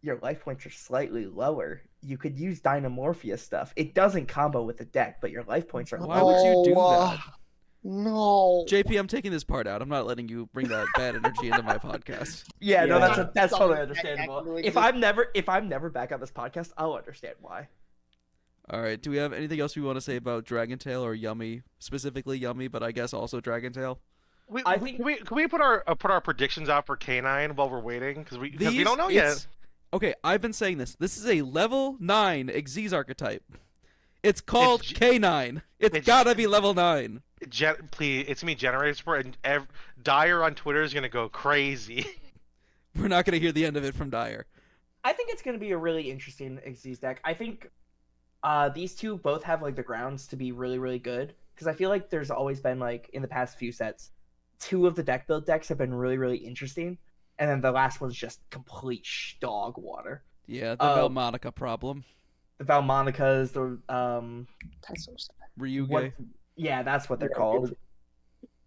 your life points are slightly lower, you could use Dynamorphia stuff. It doesn't combo with the deck, but your life points are
Why
lower.
would you do
Oh,
that?
No.
JP, I'm taking this part out. I'm not letting you bring that bad energy into my podcast.
Yeah, no,
Yeah.
that's totally
Something that
understandable.
actually
If I'm never back on this podcast, I'll understand why.
All right. Do we have anything else we want to say about Dragon Tail or Yummy, specifically Yummy, but I guess also Dragon Tail?
I think-
Can we put our predictions out for K9 while we're waiting? Because we don't know yet.
It's- Okay, I've been saying this. This is a level 9 Xyz archetype. It's called
It's-
K9. It's
it's-
gotta be level 9.
Please, it's me, Generator Support, and Dyer on Twitter is gonna go crazy.
We're not gonna hear the end of it from Dyer.
I think it's going to be a really interesting Xyz deck. I think these two both have like the grounds to be really, really good, because I feel like there's always been like in the past few sets, 2 of the deck build decks have been really, really interesting, and then the last one's just complete dog water.
Yeah, the
Um,
Velmonica problem.
The the Valmonicas, the
That's so sad.
Ryuge,
what? Yeah, that's what they're called.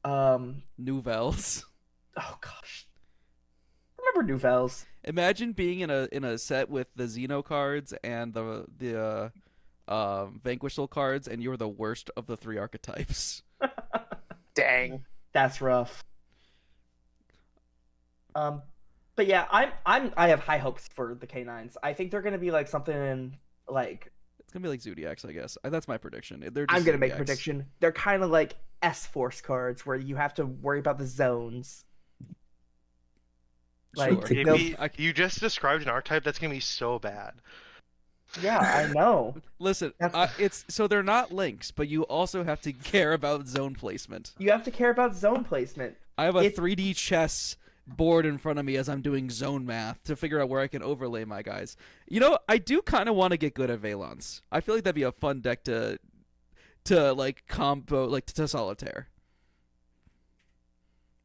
Nouvelles.
Oh gosh, remember Nouvelles?
Imagine being in a set with the Xeno cards and the Vanquish Soul cards, and you're the worst of the 3 archetypes.
Dang.
That's rough. But yeah, I have high hopes for the K9s. I think they're gonna be like something like
It's gonna be like Zodiacs, I guess. That's my prediction. They're
I'm
just
gonna make a
Zodiacs.
prediction. They're kind of like S-Force cards where you have to worry about the zones. Like,
Sure.
they'll-
You just described an archetype that's gonna be so bad.
yeah, I know.
Listen,
That's-
it's so they're not links, but you also have to care about zone placement.
You have to care about zone placement.
I have a
It's-
3D chess board in front of me as I'm doing zone math to figure out where I can overlay my guys. You know, I do kind of want to get good at Valence. I feel like that'd be a fun deck to like combo like to Solitaire.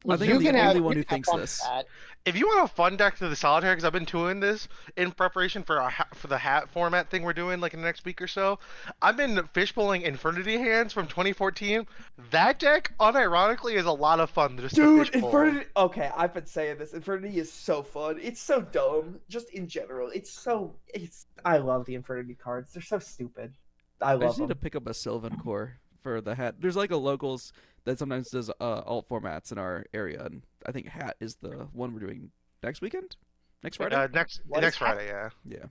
I think
You
I'm the
can
only
have-
one
you
who
can have
thinks
fun with
this.
that.
If you want a fun deck to the Solitaire, because I've been doing this in preparation for for the hat format thing we're doing like in the next week or so, I've been fishbowling Infernity Hands from 2014. That deck, unironically, is a lot of fun. Just to
Dude,
fishbowl.
Infernity. Okay, I've been saying this. Infernity is so fun. It's so dumb. Just in general, I love the Infernity cards. They're so stupid. I
I
love
just need to
them.
pick up a Sylvan Core for the hat. There's like a locals that sometimes does alt formats in our area, and I think hat is the one we're doing next weekend, next Friday.
next
What
next
is hat?
Friday, yeah.
Yeah.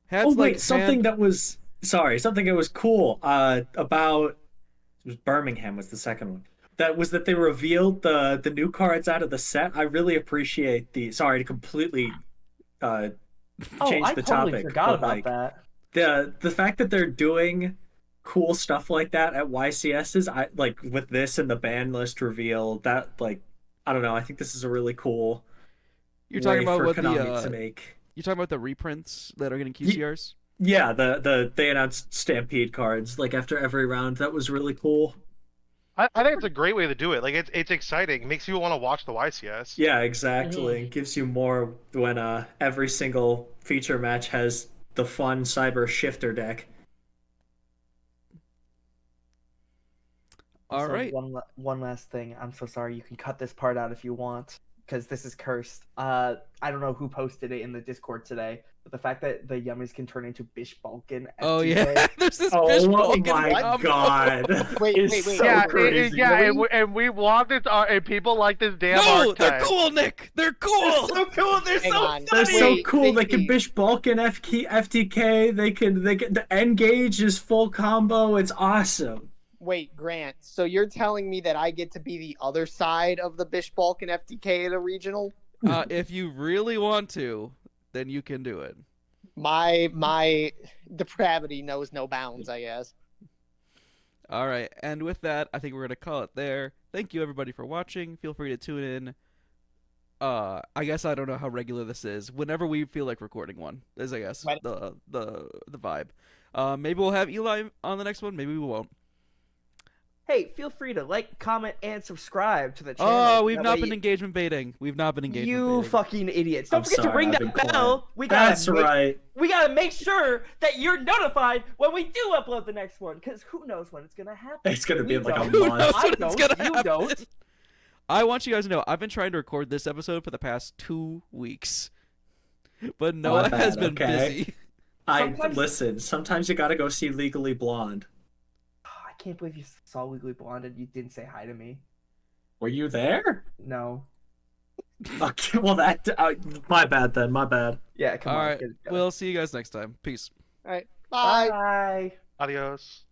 Hat's
Oh wait,
like
something that was something that was cool about it was Birmingham was the second one. That was that they revealed the new cards out of the set. I really appreciate the sorry to completely
Oh,
change
I
the
totally
topic,
forgot
but
about
like
that.
the fact that they're doing cool stuff like that at YCS's, I like with this and the ban list reveal that like I don't know, I think this is a really cool
you're talking
way
about
for
what
Konami to
the
make.
you're talking about the reprints that are getting QCRs.
Yeah, they announced Stampede cards like after every round. That was really cool.
I think it's a great way to do it. Like it's exciting. It makes you want to watch the YCS.
Yeah, exactly. It gives you more when every single feature match has the fun cyber shifter deck.
All
Also,
right.
one last thing. I'm so sorry. You can cut this part out if you want, because this is cursed. I don't know who posted it in the Discord today, but the fact that the Yummies can turn into Bish Balkan.
Oh
FTK,
yeah, there's this
Oh
fish
my
Balkan
god.
combo.
Wait,
It's
wait, wait.
so
Yeah,
crazy.
and we want this, and people like this damn
No, they're
archetype.
cool, Nick. They're
They're
cool.
so cool. They're
Hang
so
on.
They're
funny.
so
Wait,
cool. They can
Vicky.
Bish Balkan FTK. They can the Engage is full combo. It's awesome.
Wait, Grant. So you're telling me that I get to be the other side of the Bish Balkan FTK at a regional?
If you really want to, then you can do it.
My depravity knows no bounds, I guess.
All right, and with that, I think we're gonna call it there. Thank you everybody for watching. Feel free to tune in. I guess I don't know how regular this is. Whenever we feel like recording one, is I guess
Right.
the vibe. Maybe we'll have Eli on the next one. Maybe we won't.
Hey, feel free to like, comment, and subscribe to the channel.
Oh, we've
That
not
way
been engagement baiting. We've not been engagement
You
baiting.
fucking idiots! Don't
I'm
forget to
sorry,
ring
I've
that
been
bell.
quiet. That's right.
We gotta make sure that you're notified when we do upload the next one, because who knows when it's gonna happen.
It's gonna be
We
like a
don't.
Who
month.
knows
I
when it's
don't,
gonna
you
happen?
don't.
I want you guys to know I've been trying to record this episode for the past 2 weeks, but Noah
bad,
has been
okay.
busy.
Sometimes-
Listen. Sometimes you gotta go see Legally Blonde.
I can't believe you saw Legally Blonde and you didn't say hi to me.
Were you there?
No.
Okay, well that my bad then. My bad.
Yeah, come
All
on.
right,
get it done.
we'll see you guys next time. Peace.
All right.
Bye.
Adios.